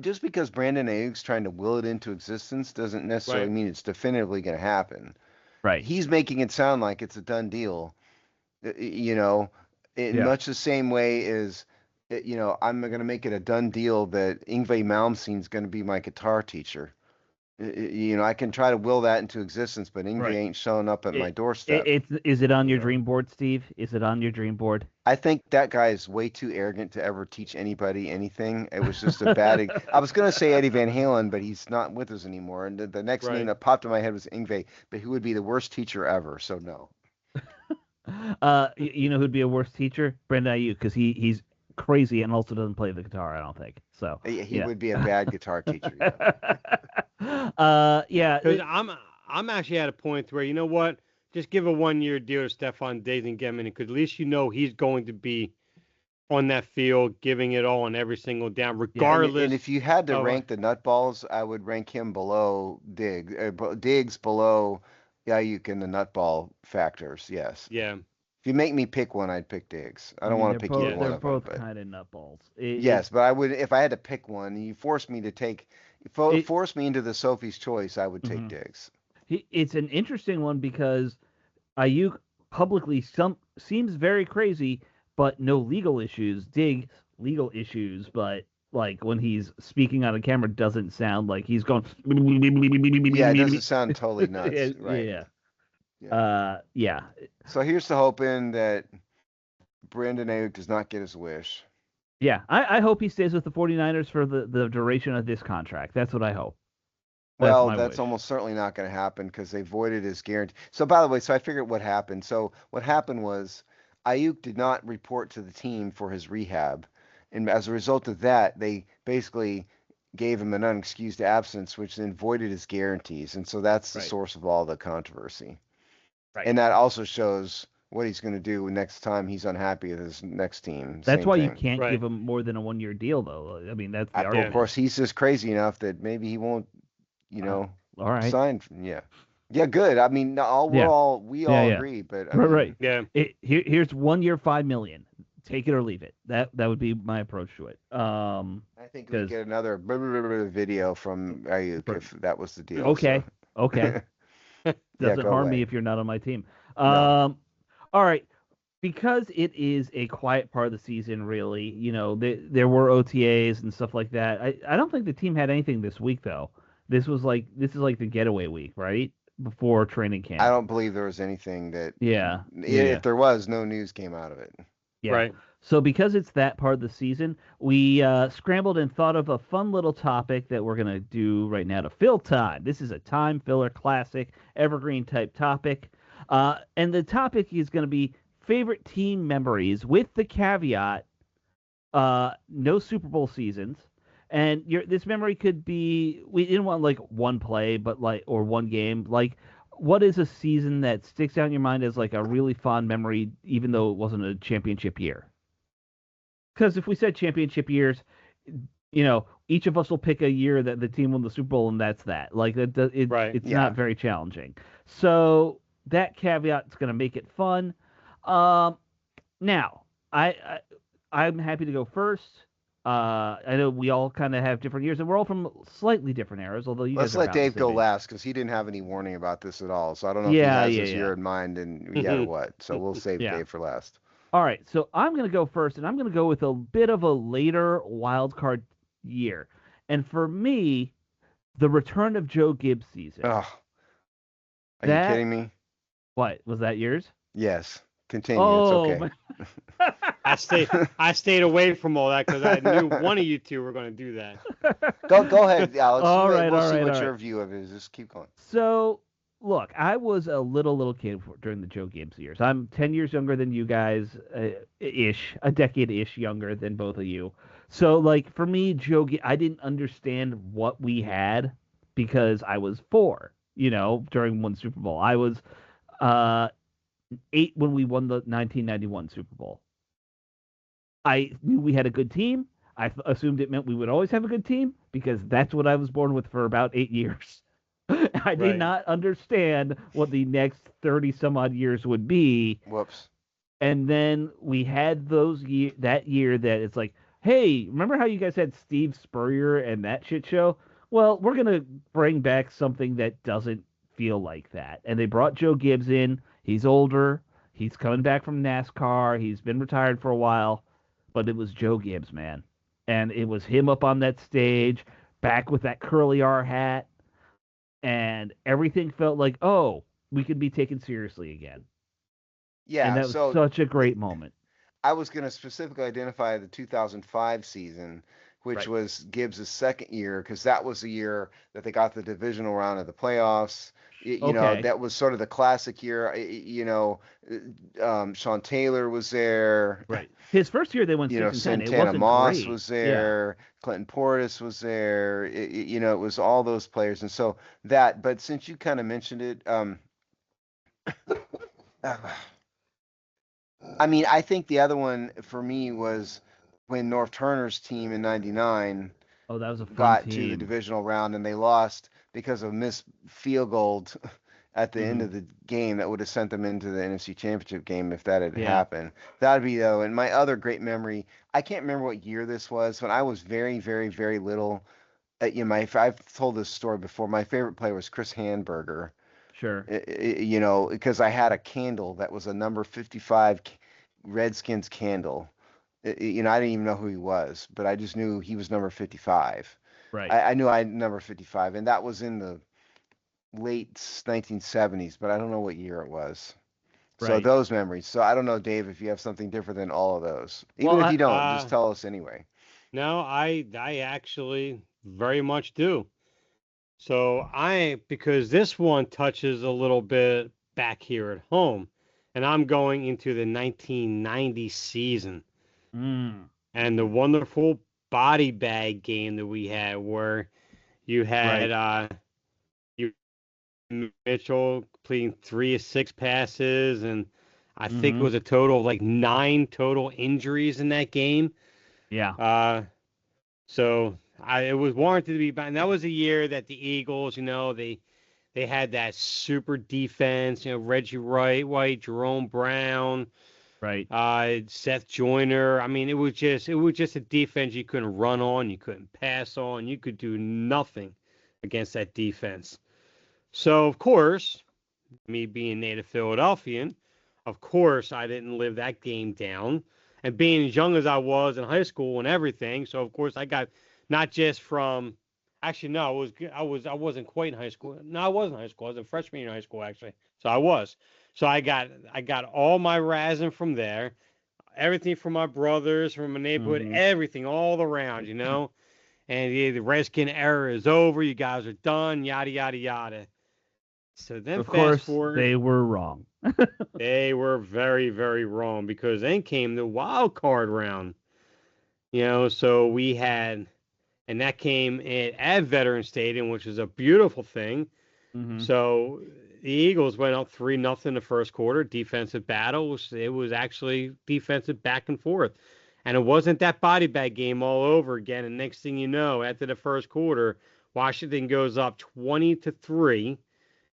just because Brandon Ayuk's trying to will it into existence doesn't necessarily Right. mean it's definitively going to happen. Right. He's making it sound like it's a done deal, you know, in Yeah. much the same way as, I'm going to make it a done deal that Yngwie Malmsteen's going to be my guitar teacher. I can try to will that into existence, but Ingve Right. ain't showing up at my doorstep. It's is it on You your know, dream board, Steve? Is it on your dream board? I think that guy is way too arrogant to ever teach anybody anything. It was just a bad. I was gonna say Eddie Van Halen, but he's not with us anymore. And the next name Right. that popped in my head was Ingve, but he would be the worst teacher ever. So no. You know who'd be a worse teacher? Brandon Ayuk, because he's crazy and also doesn't play the guitar. I don't think so. He Yeah. would be a bad guitar teacher. Yeah. Yeah. Because I'm actually at a point where, you know what, just give a 1 year deal to Stefan Diggs and get him in, because at least you know he's going to be on that field, giving it all on every single down, Yeah. And regardless if you had to of rank the nutballs, I would rank him below Diggs, Diggs below Ayuk in the nutball factors. Yes. yeah, If you make me pick one, I'd pick Diggs. I I don't mean, want to pick either yeah, one they're of them, both but kind of nutballs. yes, but I would if I had to pick one. You forced me to take, It force me into the Sophie's choice. I would take mhm. Diggs. It's an interesting one because Ayuk publicly seems very crazy, but no legal issues. Dig legal issues, but like when he's speaking on a camera, doesn't sound like he's going. Yeah, it doesn't sound totally yeah, nuts, right? yeah, Yeah. yeah, So here's to hoping that Brandon Ayuk does not get his wish. yeah. I hope he stays with the 49ers for the duration of this contract. That's what I hope. That's Well, my that's wish. almost certainly not going to happen because they voided his guarantee. So, by the way, so I figured what happened. So, what happened was Ayuk did not report to the team for his rehab. And as a result of that, they basically gave him an unexcused absence, which then voided his guarantees. And so that's the Right, source of all the controversy. right. And that also shows what he's going to do next time he's unhappy with his next team. That's Same why you thing. can't give right, him more than a 1 year deal, though. I mean, that's the Of yeah, argument. course, he's just crazy enough that maybe he won't, you Uh, know, all right. sign. Yeah. Yeah, good. I mean, Yeah. we Yeah, all yeah. agree, but I Right, right. mean, yeah. Here's 1 year, 5 million. Take it or leave it. That would be my approach to it. I think we Because get another video from Ayuk if that was the deal. So, okay, okay, yeah, doesn't go harm me away. if you're not on my team. No, All right, because it is a quiet part of the season. Really, there were OTAs and stuff like that. I don't think the team had anything this week though. This is like the getaway week, right? Before training I camp. don't believe there was anything that, Yeah, yeah, yeah. if there was, no news came out of it. Yeah. Right. So because it's that part of the season, we scrambled and thought of a fun little topic that we're gonna do right now to fill time. This is a time filler, classic, evergreen type topic, and the topic is gonna be favorite team memories, with the caveat, no Super Bowl seasons. And this memory could be, we didn't want like one play, but like, or one game. Like, what is a season that sticks out in your mind as like a really fond memory, even though it wasn't a championship year? Because if we said championship years, each of us will pick a year that the team won the Super Bowl, and that's that. Like Right. it's not Yeah. very challenging. So that caveat is going to make it fun. Um, Now, I'm happy to go first. I know we all kind of have different years, and we're all from slightly different eras, although you guys Let's are let about the Dave same go age. last because he didn't have any warning about this at all. So I don't know if he Yeah, has yeah, this yeah, year in mind and yet or what. So we'll save yeah. Dave for last. All right, so I'm going to go first, and I'm going to go with a bit of a later wild card year. And for me, the return of Joe Gibbs season. Oh, are you That kidding me? what was that yours? Yes. Continue. It's Oh, okay. man. I stayed away from all that because I knew one of you two were going to do that. Go ahead, Alex. All right, We'll all see right, what all your right. view of it is. Just keep going. So, look, I was a little kid during the Joe Gibbs years. I'm 10 years younger than you guys, ish, a decade ish younger than both of you. So, like, for me, I didn't understand what we had because I was four, during one Super Bowl. I was uh, eight when we won the 1991 Super Bowl. I knew we had a good team. Assumed it meant we would always have a good team because that's what I was born with for about 8 years. I did Right. not understand what the next 30 some odd years would be. Whoops. And then we had that year that it's like, hey, remember how you guys had Steve Spurrier and that shit show? Well, we're going to bring back something that doesn't feel like that. And they brought Joe Gibbs in. He's older. He's coming back from NASCAR. He's been retired for a while, but it was Joe Gibbs, man. And it was him up on that stage, back with that curly R hat. and everything felt like, oh, we could be taken seriously again. And Yeah, that was so such a great moment. I was going to specifically identify the 2005 season, which Right. was Gibbs' second year, because that was the year that they got the divisional round of the playoffs. Okay. That was sort of the classic year. Sean Taylor was there. Right. His first year they went 6-10. It Santana wasn't Moss great. was Yeah. there. Clinton Portis was there. It was all those players. And so that, but since you kind of mentioned it, I mean, I think the other one for me was when North Turner's team in '99 Oh, that was a fun got to the team. divisional round and they lost because of missed field goal at the end Hmm. of the game that would have sent them into the NFC Championship game if that had Yeah. happened. That'd be though. And my other great memory, I can't remember what year this was, when I was very, very, very little. I've told this story before. My favorite player was Chris Handberger. Sure. Because I had a candle that was a number 55 Redskins candle. I didn't even know who he was, but I just knew he was number 55. Right. I knew I had number 55, and that was in the late 1970s, but I don't know what year it was. So Right. those memories. So I don't know, Dave, if you have something different than all of those. Well, Even if you don't, just Uh, tell us anyway. no, I actually very much do. So because this one touches a little bit back here at home, and I'm going into the 1990 season mm, and the wonderful body bag game that we had where you had right. you Mitchell completing 3 of 6 passes, and I think it Hmm. was a total of like 9 total injuries in that game. Yeah. Uh, so it was warranted to be back. And that was a year that the Eagles, they had that super defense. Reggie White, Jerome Brown, Right. Seth Joyner. I mean, it was just a defense you couldn't run on, you couldn't pass on, you could do nothing against that defense. So of course, me being native Philadelphian, of course I didn't live that game down. And being as young as I was in high school and everything, so of course I got not just from actually no, I wasn't quite in high school. No, I was in high school. I was a freshman year in high school actually. So I was. So I got all my razzing from there. Everything from my brothers, from my neighborhood, Hmm. everything all around. And the Redskin era is over. You guys are done. Yada yada yada. So then Of fast course, forward, they were wrong. they were very, very wrong because then came the wild card round. So we had, and that came at Veteran Stadium, which is a beautiful thing. Hmm. So the Eagles went up 3-0 the first quarter, defensive battle. It was actually defensive back and forth. And it wasn't that body bag game all over again. And next thing you know, after the first quarter, Washington goes up 20-3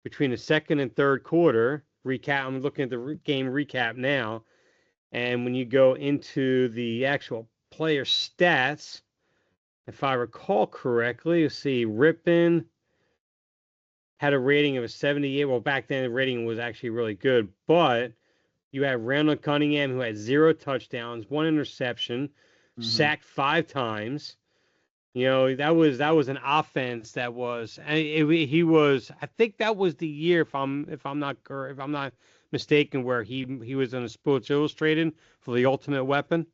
between the second and third quarter. Recap. I'm looking at the game recap now, and when you go into the actual player stats, if I recall correctly, you see Rippin had a rating of a 78. Well, back then the rating was actually really good, but you had Randall Cunningham who had 0 touchdowns, 1 interception, Hmm. sacked 5 times. That was an offense that was and he was. I think that was the year, if I'm not mistaken, where he was in a Sports Illustrated for the Ultimate Weapon.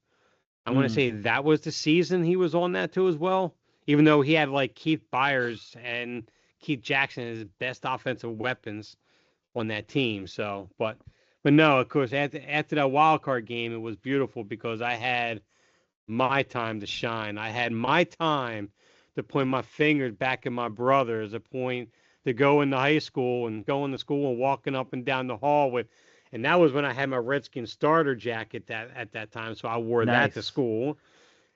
I want to Mm. say that was the season he was on that too as well. Even though he had like Keith Byers and Keith Jackson as his best offensive weapons on that team. So, but no, of course, after that wild card game, it was beautiful because I had my time to shine. I had my time to point my fingers back at my brothers, a point to go into high school and going to school and walking up and down the hall with. And that was when I had my Redskin starter jacket at that time, so I wore that to Nice. school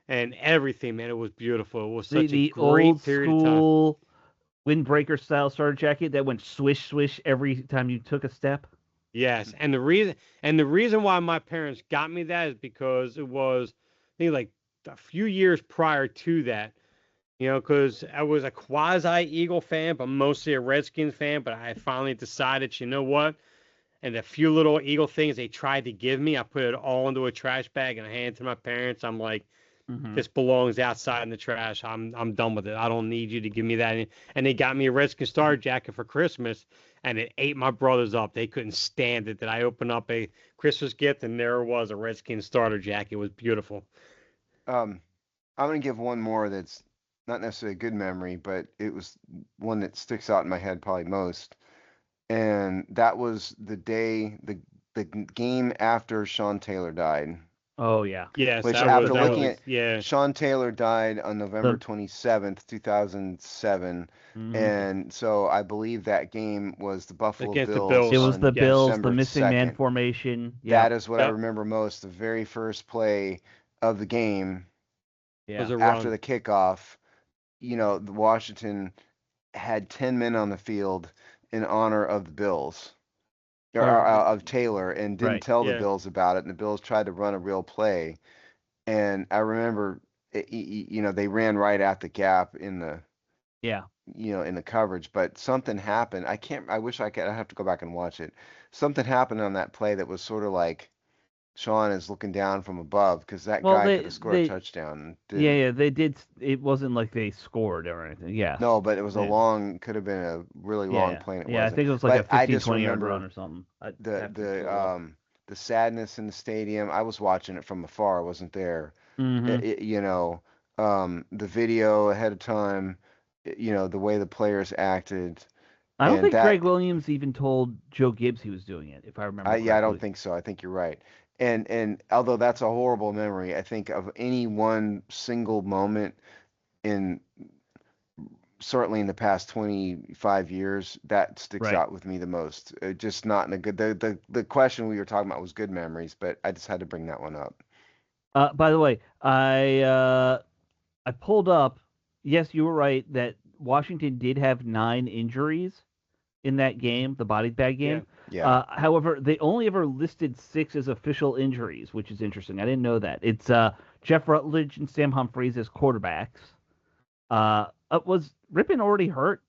and everything. Man, it was beautiful. It was The such a the old great period of time. school windbreaker style starter jacket that went swish swish every time you took a step. Yes, and the reason why my parents got me that is because it was, I think, like a few years prior to that. Because I was a quasi Eagle fan, but mostly a Redskins fan. But I finally decided, you know what? And the few little Eagle things they tried to give me, I put it all into a trash bag and I handed it to my parents. I'm like, Mhm. This belongs outside in the trash. I'm done with it. I don't need you to give me that. And they got me a Redskin starter jacket for Christmas, and it ate my brothers up. They couldn't stand it that I opened up a Christmas gift and there was a Redskin starter jacket. It was beautiful. Um, I'm gonna give one more that's not necessarily a good memory, but it was one that sticks out in my head probably most. And that was the day the game after Sean Taylor died. Oh yeah. Yes, Which Very after good that looking point. was at yeah. Sean Taylor died on November The 27th, 2007, mhm. and so I believe that game was the Buffalo Against the Bills It Bills. was the on Yes. Bills, the December missing man 2nd. formation. Yeah. That is what I Yep. remember most, the very first play of the game Was Yeah. a after run. the kickoff. The Washington had 10 men on the field in honor of the Bills or Or of Taylor and didn't right. tell the Yeah. Bills about it. And the Bills tried to run a real play. And I remember, they ran right at the gap Yeah. in the coverage, but something happened. I wish I could, I have to go back and watch it. Something happened on that play that was sort of like Sean is looking down from above because that Well, guy could have scored a touchdown and yeah, didn't. yeah, they did. It wasn't like they scored or anything. Yes. No, but it was Yeah. could have been a really long Yeah. play and it Yeah, I wasn't. think it was like a But I 15, just 20 yard run remember or something. I the have to the pull it up. um the sadness in the stadium. I was watching it from afar. I wasn't there. Hmm. The video ahead of time, the way the players acted, I don't and think Greg that Williams even told Joe Gibbs he was doing it, if I remember I don't correctly. think so. I think you're right. And although that's a horrible memory, I think of any one single moment in certainly in the past 25 years that sticks Right. out with me the most. Just not in a good the question we were talking about was good memories, but I just had to bring that one up. By the way, I pulled up. Yes, you were right that Washington did have 9 injuries in that game, the body bag Yeah. game. Yeah. However, they only ever listed 6 as official injuries, which is interesting. I didn't know that. It's Jeff Rutledge and Sam Humphries as quarterbacks. Was Rippon already hurt?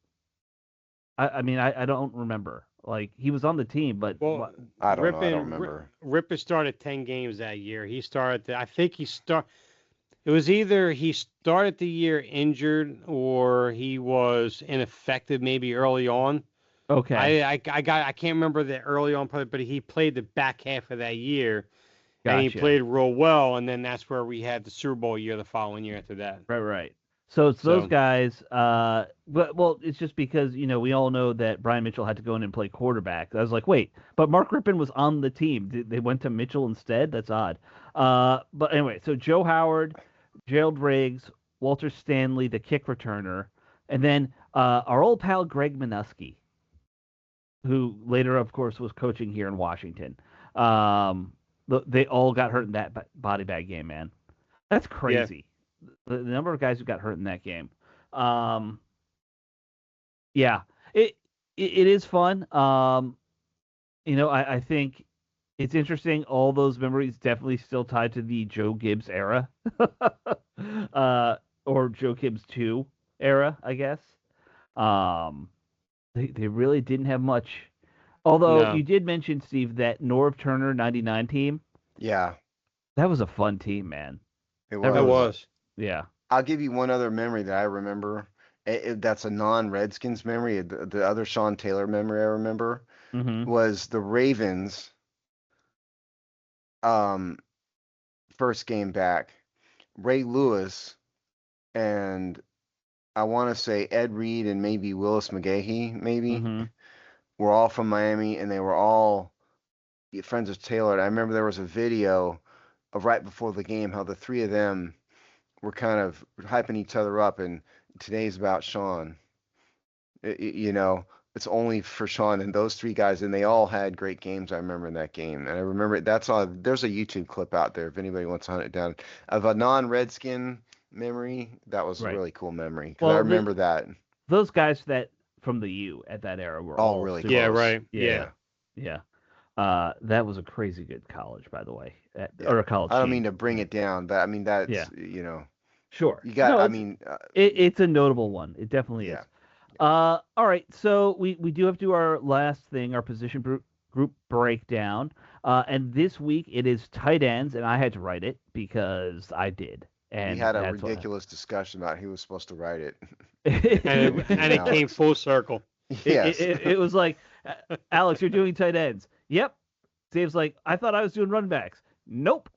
I mean, I don't remember. Like he was on the team, but Well, what? I don't know. I don't remember. Rippon started 10 games that year. I think he start. It was either he started the year injured or he was ineffective maybe early on. Okay, I can't remember the early on part, but he played the back half of that year and he gotcha. played real well. And then that's where we had the Super Bowl year the following year after that. Right, right. So it's those So guys. But well, it's just because we all know that Brian Mitchell had to go in and play quarterback. I was like, wait, but Mark Rippon was on the team. They went to Mitchell instead? That's odd. But anyway, so Joe Howard, Gerald Riggs, Walter Stanley, the kick returner, and then our old pal Greg Minuski, who later, of course, was coaching here in Washington. They all got hurt in that body bag game, man. That's yeah, crazy. The number of guys who got hurt in that game. Um, yeah, it is fun. I think it's interesting. All those memories definitely still tied to the Joe Gibbs era, uh, or Joe Gibbs 2 era, I guess. Um, they really didn't have much. Although no, you did mention, Steve, that Norv Turner '99 team. Yeah, That was a fun team, man. it That that really was. was. was. Yeah. I'll give you one other memory that I remember. That's a non-Redskins memory. The other Sean Taylor memory I remember Mm-hmm. was the Ravens um first game back. Ray Lewis and I want to say Ed Reed and maybe Willis McGahee, maybe, Mm-hmm. were all from Miami and they were all friends of Taylor. And I remember there was a video of right before the game how the three of them were kind of hyping each other up. And today's about Sean. It's only for Sean and those three guys, and they all had great games. I remember in that game, and I remember that's on. There's a YouTube clip out there if anybody wants to hunt it down of a non-Redskin memory. That was a Right. really cool memory because I Well, remember that. those guys that from the U at that era were All all really super. Yeah, close. right. Yeah, Yeah. yeah. That was a crazy good college, by the way, Yeah. or a college I don't team. mean to bring it down, but I mean Yeah, that's sure. you got. No, I it's mean, it's a notable one. It definitely is. yeah. All right. So we do have to do our last thing, our position group breakdown. And this week it is tight ends, and I had to write it because I did. And we had a that's ridiculous discussion about who was supposed to write it. And it came full circle. Yes. It was like, Alex, you're doing tight ends. Yep. Dave's like, I thought I was doing running backs. Nope.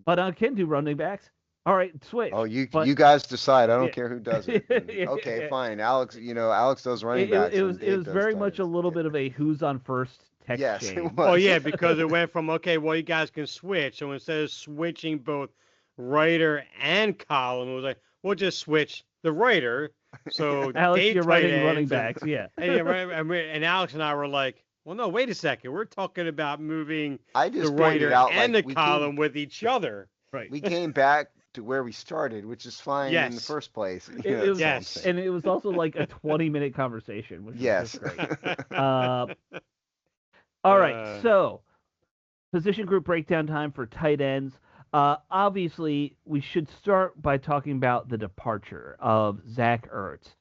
But I can do running backs. All right, switch. Oh, you But guys decide. I don't yeah. care who does it. Okay, fine. Alex, Alex does running backs. It and was Dave does very tight much a ends. little bit of a who's on first text Yes, chain. it was. Oh yeah, because it went from okay, well you guys can switch. So instead of switching both writer and column, it was like we'll just switch the writer. So Alex, Dave you're tight writing ends running and- backs, yeah. and Alex and I were like, well, no, wait a second. We're talking about moving I the just pointed writer out and like the column with each other. Right. we came back to where we started, which is fine in the Yes. first place. It was, that's all I'm yes. saying. and it was also like a 20-minute conversation, which was Yes. just great. All right, so position group breakdown time for tight ends. Obviously, we should start by talking about the departure of Zach Ertz,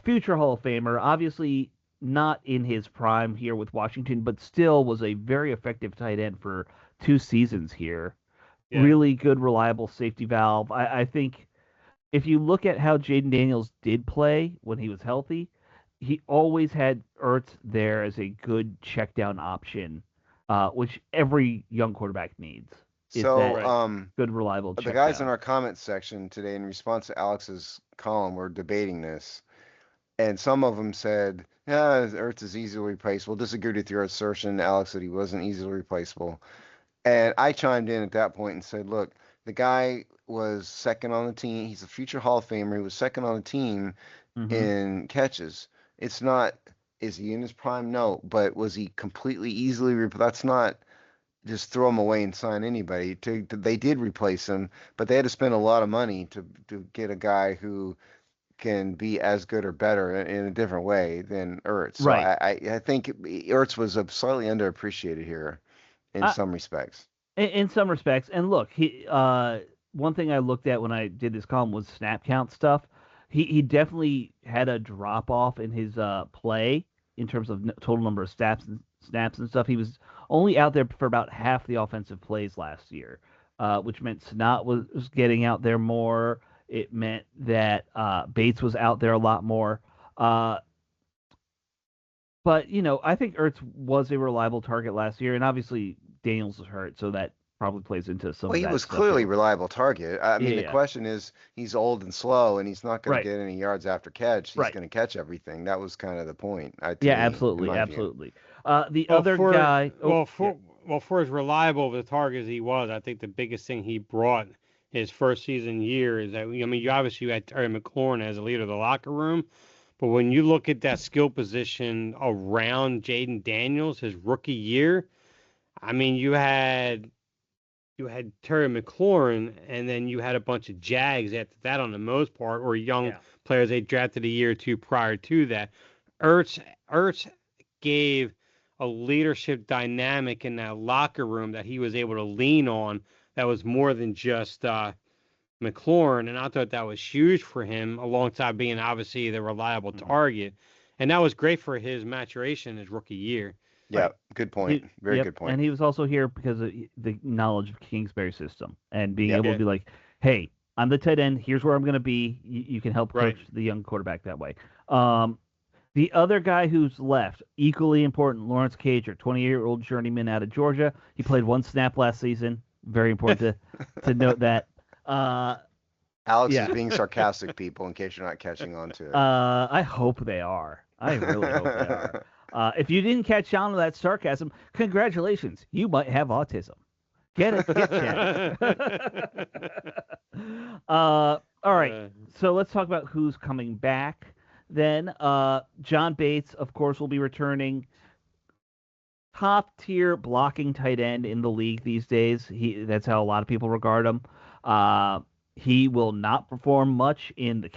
future Hall of Famer. Obviously, not in his prime here with Washington, but still was a very effective tight end for 2 seasons here. Yeah. Really good, reliable safety valve. I think if you look at how Jaden Daniels did play when he was healthy, he always had Ertz there as a good check down option, which every young quarterback needs. Is So, that good, reliable the check guys down. in our comments section today, in response to Alex's column, were debating this, and some of them said, "Yeah, Ertz is easily replaceable." Disagreed with your assertion, Alex, that he wasn't easily replaceable. And I chimed in at that point and said, "Look, the guy was second on the team. He's a future Hall of Famer. He was second on the team Mhm. in catches. It's not. Is he in his prime? No. But was he completely easily replaced? That's not." Just throw him away and sign anybody. They did replace him, but they had to spend a lot of money to get a guy who can be as good or better in a different way than Ertz. So Right. I think Ertz was slightly underappreciated here in some respects. In some respects, and look, he one thing I looked at when I did this column was snap count stuff. He definitely had a drop off in his play in terms of total number of snaps and stuff. He was only out there for about half the offensive plays last year, which meant Snot was getting out there more. It meant that Bates was out there a lot more. But I think Ertz was a reliable target last year, and obviously Daniels was hurt, so that probably plays into some Well, of he that was stuff clearly too. reliable target. I mean, the Yeah. question is, he's old and slow, and he's not going Right. to get any yards after catch. He's Right. going to catch everything. That was kind of the point. To Yeah, me, absolutely, in my view. absolutely. The other guy. For as reliable of a target as he was, I think the biggest thing he brought his first season year is that I mean, you obviously had Terry McLaurin as a leader of the locker room, but when you look at that skill position around Jaden Daniels, his rookie year, I mean, you had Terry McLaurin, and then you had a bunch of Jags after that on the most part, or young players they drafted a year or two prior to that. Ertz gave a leadership dynamic in that locker room that he was able to lean on that was more than just McLaurin, and I thought that was huge for him, alongside being obviously the reliable target, and that was great for his maturation in his rookie year. Yeah, Right. good point. Very good point. And he was also here because of the knowledge of Kingsbury's system and being Yep. able to be like, hey, I'm the tight end. Here's where I'm going to be. You can help coach Right. the young quarterback that way. The other guy who's left, equally important, Lawrence Cager, 20-year-old journeyman out of Georgia. He played one snap last season. Very important to note that. Alex yeah. is being sarcastic, people, in case you're not catching on to it. I hope they are. I really hope they are. If you didn't catch on to that sarcasm, congratulations. You might have autism. Get it? Get checked. All right. So let's talk about who's coming back then. John Bates, of course, will be returning. Top tier blocking tight end in the league these days. That's how a lot of people regard him. He will not perform much in the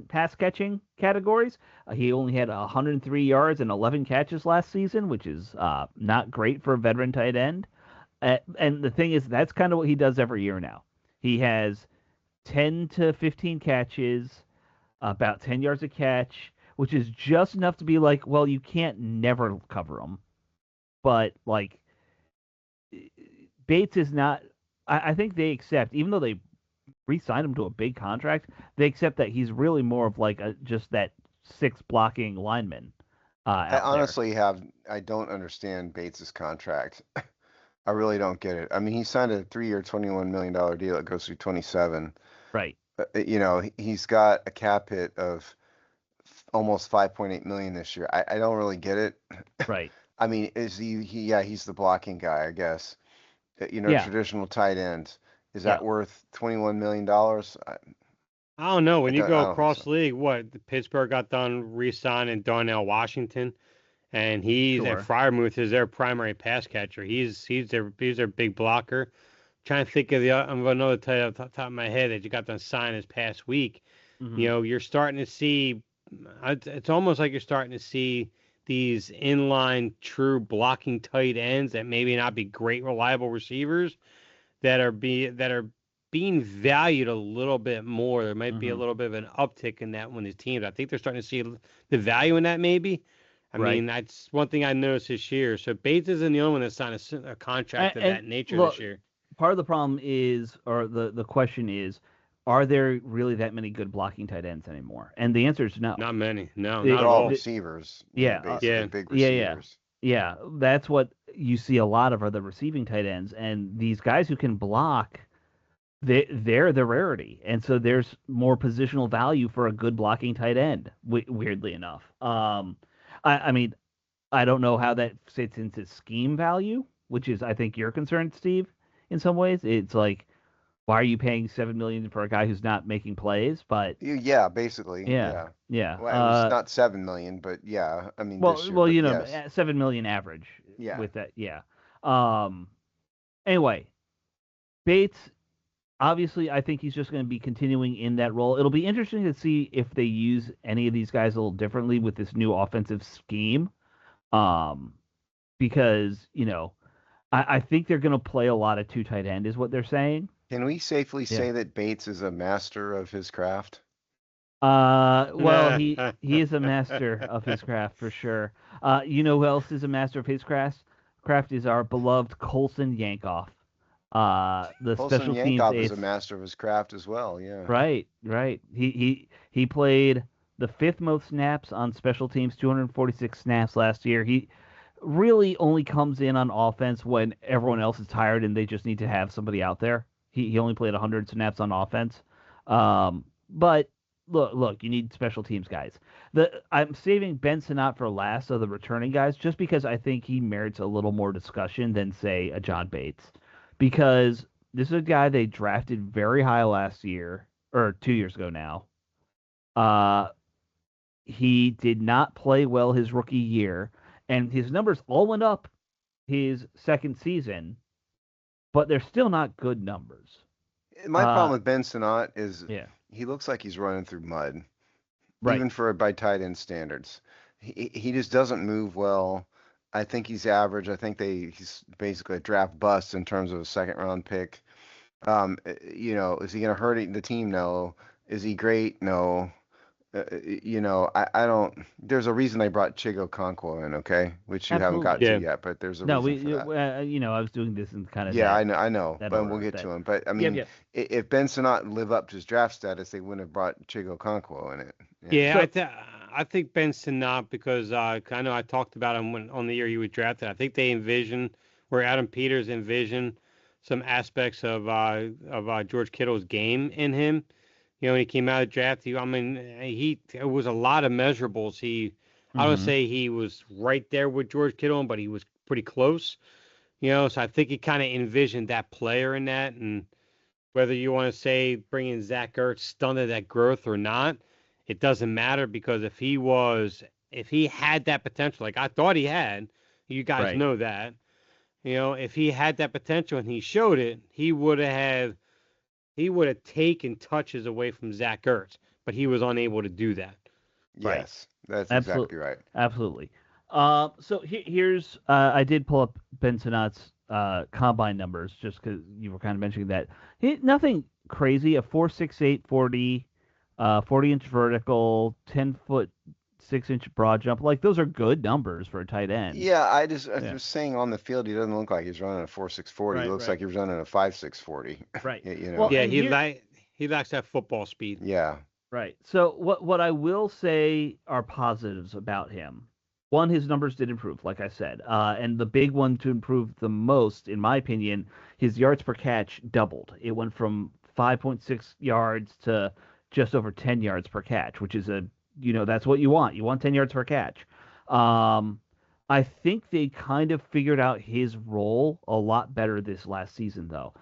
pass catching categories. He only had 103 yards and 11 catches last season, which is not great for a veteran tight end. And the thing is, that's kind of what he does every year now. He has 10 to 15 catches, about 10 yards a catch, which is just enough to be like, well, you can't never cover him. But, like, Bates is not. I think they accept, even though they re-sign him to a big contract. They accept that he's really more of like just that six blocking lineman I out there. honestly I don't understand Bates's contract. I really don't get it. I mean, he signed a 3-year, $21 million deal that goes through 27. Right. He's got a cap hit of almost 5.8 million this year. I don't really get it. Right. I mean, is yeah, he's the blocking guy, I guess. Yeah. Traditional tight end. Is Yeah. that worth $21 million? I I don't know. When you go I don't think across so. the league, Pittsburgh got done re-signing Darnell Washington, and and Sure. Fryermuth is their primary pass catcher. He's their big blocker. Trying to think of I'm going to tell you off the top of my head that you got done sign this past week. Mm-hmm. You're starting to see. It's almost like you're starting to see these inline true blocking tight ends that maybe not be great reliable receivers that are being valued a little bit more. There might be a Mm-hmm. little bit of an uptick in that when these teams. I think they're starting to see the value in that maybe. I Right. mean, that's one thing I noticed this year. So Bates isn't the only one that signed a contract of And that nature look, this year. part of the problem is, or the question is, are there really that many good blocking tight ends anymore? And the answer is no. Not many. No, It, not They're at all all. it, receivers, yeah, basically Yeah. big yeah. receivers. Yeah, that's what you see a lot of are the receiving tight ends, and these guys who can block, they're the rarity, and so there's more positional value for a good blocking tight end. Weirdly enough, I mean, I don't know how that fits into scheme value, which is I think you're concerned, Steve. In some ways, it's like, why are you paying $7 million for a guy who's not making plays? But Yeah, basically, yeah, yeah. yeah. Well, it was not 7 million, but yeah, I mean this year, Well, but yes, 7 million average yeah. with that. Yeah. Um. Anyway, Bates, obviously, I think he's just going to be continuing in that role. It'll be interesting to see if they use any of these guys a little differently with this new offensive scheme. Um, because I think they're going to play a lot of two tight end, is what they're saying. Can we safely Yeah. say that Bates is a master of his craft? Well, he is a master of his craft for sure. You know who else is a master of his craft? Craft is our beloved Colson Yankoff, the Olson special teams Yankov is a ace. master of his craft as well. Yeah. Right, right. He played the fifth most snaps on special teams, 246 snaps last year. He really only comes in on offense when everyone else is tired and they just need to have somebody out there. He only played 100 snaps on offense. But look, you need special teams guys. I'm saving Ben Sinnott for last of the returning guys just because I think he merits a little more discussion than say a John Bates, because this is a guy they drafted very high last year or 2 years ago now. Uh, he did not play well his rookie year, and his numbers all went up his second season, but they're still not good numbers. My problem with Ben Sinnott is Yeah, he looks like he's running through mud, right. even by tight end standards. He just doesn't move well. I think he's average. I think he's basically a draft bust in terms of a second round pick. Is he going to hurt the team? No. Is he great? No. I don't. There's a reason they brought Chigo Conquo in, okay, which you haven't got Absolutely. to Yeah. yet, but there's a No, reason for that. I was doing this in kind of Yeah, I know, that but we'll order. get to him. But I Yep, mean, yep. if Ben Sinnott lived up to his draft status, they wouldn't have brought Chigo Conquo in it. Yeah, So I think Ben Sinnott because I know I talked about him on the year he was drafted. I think they envision where Adam Peters envisioned some aspects of George Kittle's game in him. When he came out of the draft, I mean, it was a lot of measurables. I don't hmm say he was right there with George Kittle, but he was pretty close. So I think he kind of envisioned that player in that, and whether you want to say bringing Zach Ertz stunted that growth or not, it doesn't matter because if he had that potential, like I thought he had, you guys right. know that. If he had that potential and he showed it, he would have taken touches away from Zach Ertz, but he was unable to do that. Right. Yes, that's Absolutely. exactly right. Absolutely. So here's I did pull up Ben Sinnott's combine numbers just because you were kind of mentioning that. Nothing crazy. A 4.68 40, 40-inch vertical, 10-foot 6-inch broad jump. Like those are good numbers for a tight end. Yeah, I'm Yeah. just saying on the field, he doesn't look like he's running a 4.640. He Right. looks Right. like he's running a 5.640. Right. You Well, know. Yeah, and he here like He lacks that football speed. Yeah. Right. So what I will say are positives about him. One, his numbers did improve, like I said, and the big one to improve the most, in my opinion, his yards per catch doubled. It went from 5.6 yards to just over 10 yards per catch, which is that's what you want. You want 10 yards per catch. Um, I think they kind of figured out his role a lot better this last season, though.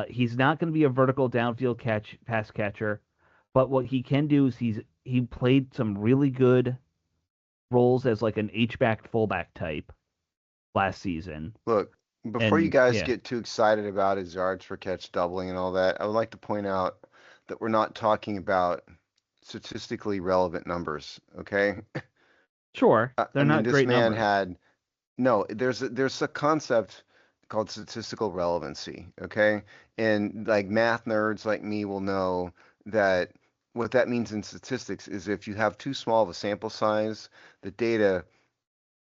He's not going to be a vertical downfield pass catcher. But what he can do is he played some really good roles as like an H-back fullback type last season. Look, before you And guys yeah, get too excited about his yards per catch doubling and all that, I would like to point out that we're not talking about statistically relevant numbers, okay? sure, I they're mean, not this great man numbers. had no, there's a concept called statistical relevancy, okay? And like math nerds like me will know that what that means in statistics is if you have too small of a sample size, the data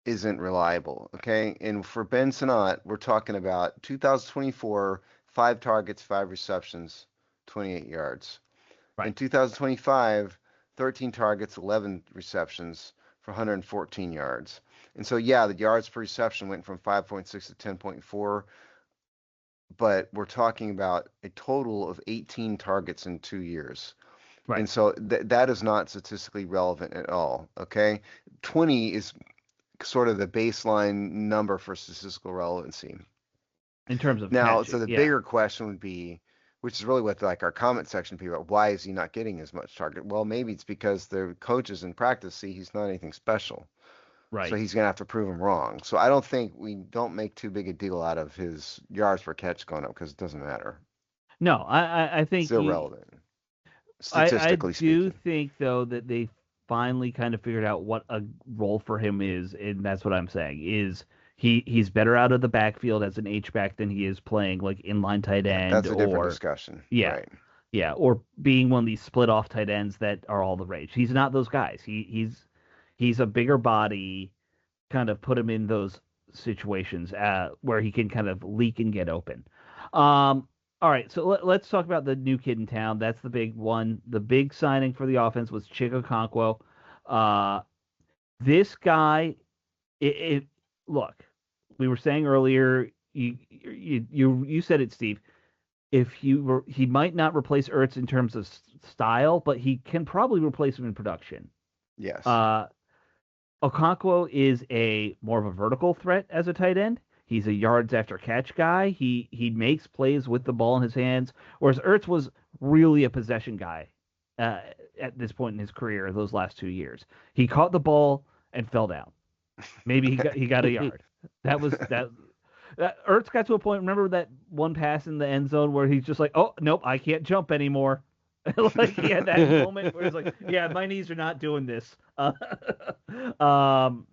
isn't reliable, okay? And for Ben Sinnott, we're talking about 2024, 5 targets, 5 receptions, 28 yards. In Right. 2025, 13 targets, 11 receptions for 114 yards. And so, yeah, the yards per reception went from 5.6 to 10.4, but we're talking about a total of 18 targets in 2 years. Right. And so that is not statistically relevant at all, okay? 20 is sort of the baseline number for statistical relevancy. In terms of Now, so catching, the yeah. bigger question would be, which is really what like our comment section people are, why is he not getting as much target? Well, maybe it's because the coaches in practice see he's not anything special. So Right. he's gonna have to prove him wrong. So I don't think we don't make too big a deal out of his yards per catch going up because it doesn't matter. No, I It's think irrelevant, I statistically do speaking. think though that they finally kind of figured out what a role for him is, and that's what I'm saying is he's better out of the backfield as an H back than he is playing like inline tight Yeah, end that's a different or discussion. yeah. Right. Yeah, or being one of these split off tight ends that are all the rage. He's not those guys. He's a bigger body, kind of put him in those situations where he can kind of leak and get open. Um, all right, so let's talk about the new kid in town. That's the big one. The big signing for the offense was Chico Conquo. Uh, this guy, it look, we were saying earlier, you said it, Steve. If you were, he might not replace Ertz in terms of style, but he can probably replace him in production. Yes. Uh, Okonkwo is a more of a vertical threat as a tight end. He's a yards after catch guy. He makes plays with the ball in his hands, whereas Ertz was really a possession guy uh, at this point in his career. Those last 2 years, he caught the ball and fell down. Maybe he got a yard. That was that. Ertz got to a point. Remember that one pass in the end zone where he's just like, "Oh nope, I can't jump anymore." Like he had that moment where he's like, "Yeah, my knees are not doing this." Um,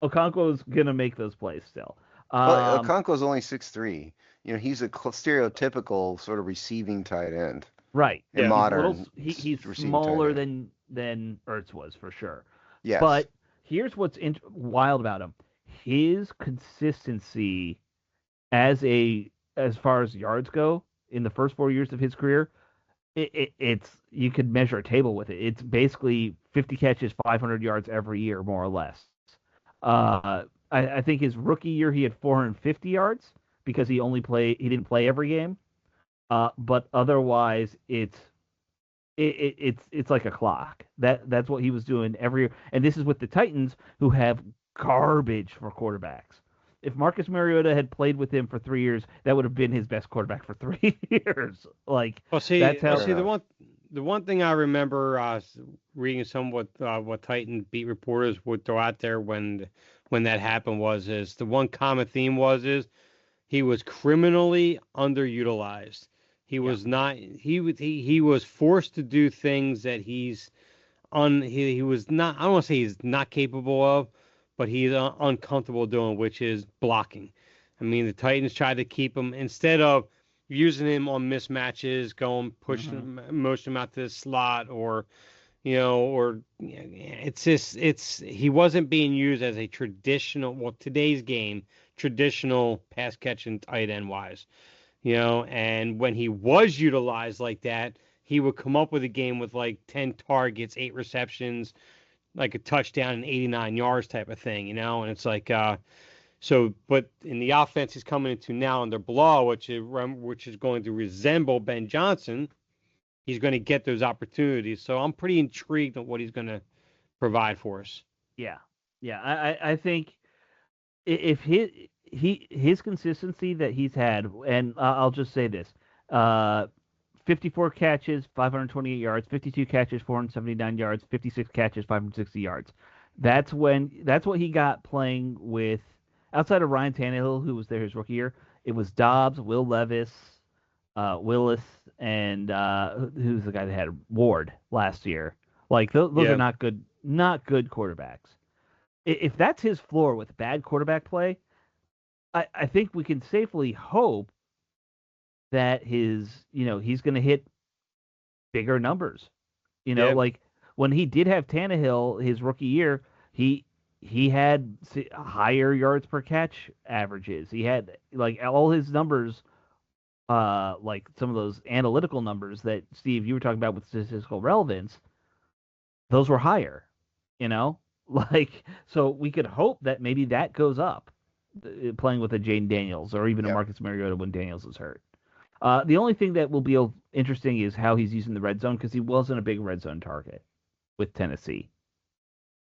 Okonkwo's gonna make those plays still. Well, Um, Okonkwo's only 6'3". You know, he's a stereotypical sort of receiving tight end, right. a Yeah. He's a little. modern He's receiving tight smaller end. than Ertz was for sure. Yes. But here's what's wild about him: his consistency as far as yards go in the first 4 years of his career. It's you could measure a table with it. It's basically 50 catches, 500 yards every year, more or less. I think his rookie year he had 450 yards because he didn't play every game. But otherwise it's like a clock. That's what he was doing every year. And this is with the Titans who have garbage for quarterbacks. If Marcus Mariota had played with him for 3 years, that would have been his best quarterback for 3 years. Like Well, that's Fair how. the enough. one thing I remember reading some what Titan beat reporters would throw out there when that happened is the one common theme is he was criminally underutilized. He Yeah, was not he was forced to do things that he was not, I don't want to say he's not capable of, but he's uncomfortable doing, which is blocking. I mean, the Titans tried to keep him instead of using him on mismatches, going push hmm him, motion him out to the slot, or or it's just he wasn't being used as a traditional, well, today's game, traditional pass catching tight end wise. And when he was utilized like that, he would come up with a game with like 10 targets, 8 receptions, like a touchdown and 89 yards type of thing, you know? And it's like, so, but in the offense he's coming into now under Blah, which is going to resemble Ben Johnson, he's going to get those opportunities. So I'm pretty intrigued on what he's going to provide for us. Yeah, yeah. I think if his consistency that he's had, and I'll just say this, 54 catches, 528 yards, 52 catches, 479 yards, 56 catches, 560 yards. That's what he got playing with outside of Ryan Tannehill, who was there his rookie year. It was Dobbs, Will Levis, Willis, and who's the guy that had Ward last year. Like those Yeah. are not good quarterbacks. If that's his floor with bad quarterback play, I think we can safely hope that he's going to hit bigger numbers. Yeah. Like when he did have Tannehill his rookie year, he had higher yards per catch averages. He had like all his numbers, like some of those analytical numbers that Steve you were talking about with statistical relevance. Those were higher, you know. Like so, we could hope that maybe that goes up, playing with a Jaden Daniels or even a Yep. Marcus Mariota when Daniels is hurt. The only thing that will be interesting is how he's using the red zone because he wasn't a big red zone target with Tennessee.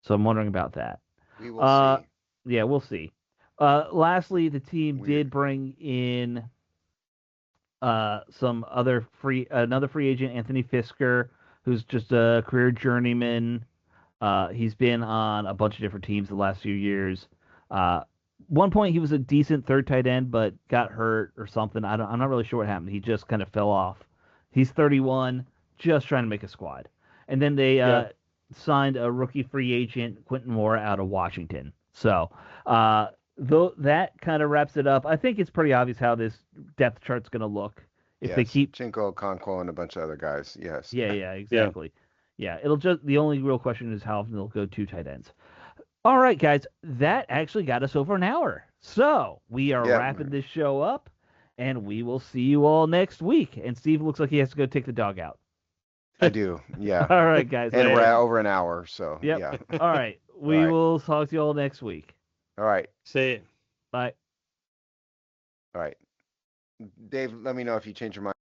So I'm wondering about that. We will see. Yeah, we'll see. Lastly, the team Weird. did bring in another free agent, Anthony Fisker, who's just a career journeyman. He's been on a bunch of different teams the last few years. One point he was a decent third tight end, but got hurt or something. I'm not really sure what happened. He just kind of fell off. He's 31, just trying to make a squad. And then they signed a rookie free agent, Quentin Moore, out of Washington. So though that kind of wraps it up. I think it's pretty obvious how this depth chart's going to look if they keep Chinko, Okonkwo, and a bunch of other guys. Yes. Yeah, exactly. Yeah, it'll just the only real question is how often they'll go two tight ends. All right, guys, that actually got us over an hour. So we are wrapping this show up, and we will see you all next week. And Steve looks like he has to go take the dog out. I do. Yeah. All right, guys. And we're at over an hour, so Yep. yeah. All right. We All right. will talk to you all next week. All right. Say it. Bye. All right. Dave, let me know if you change your mind.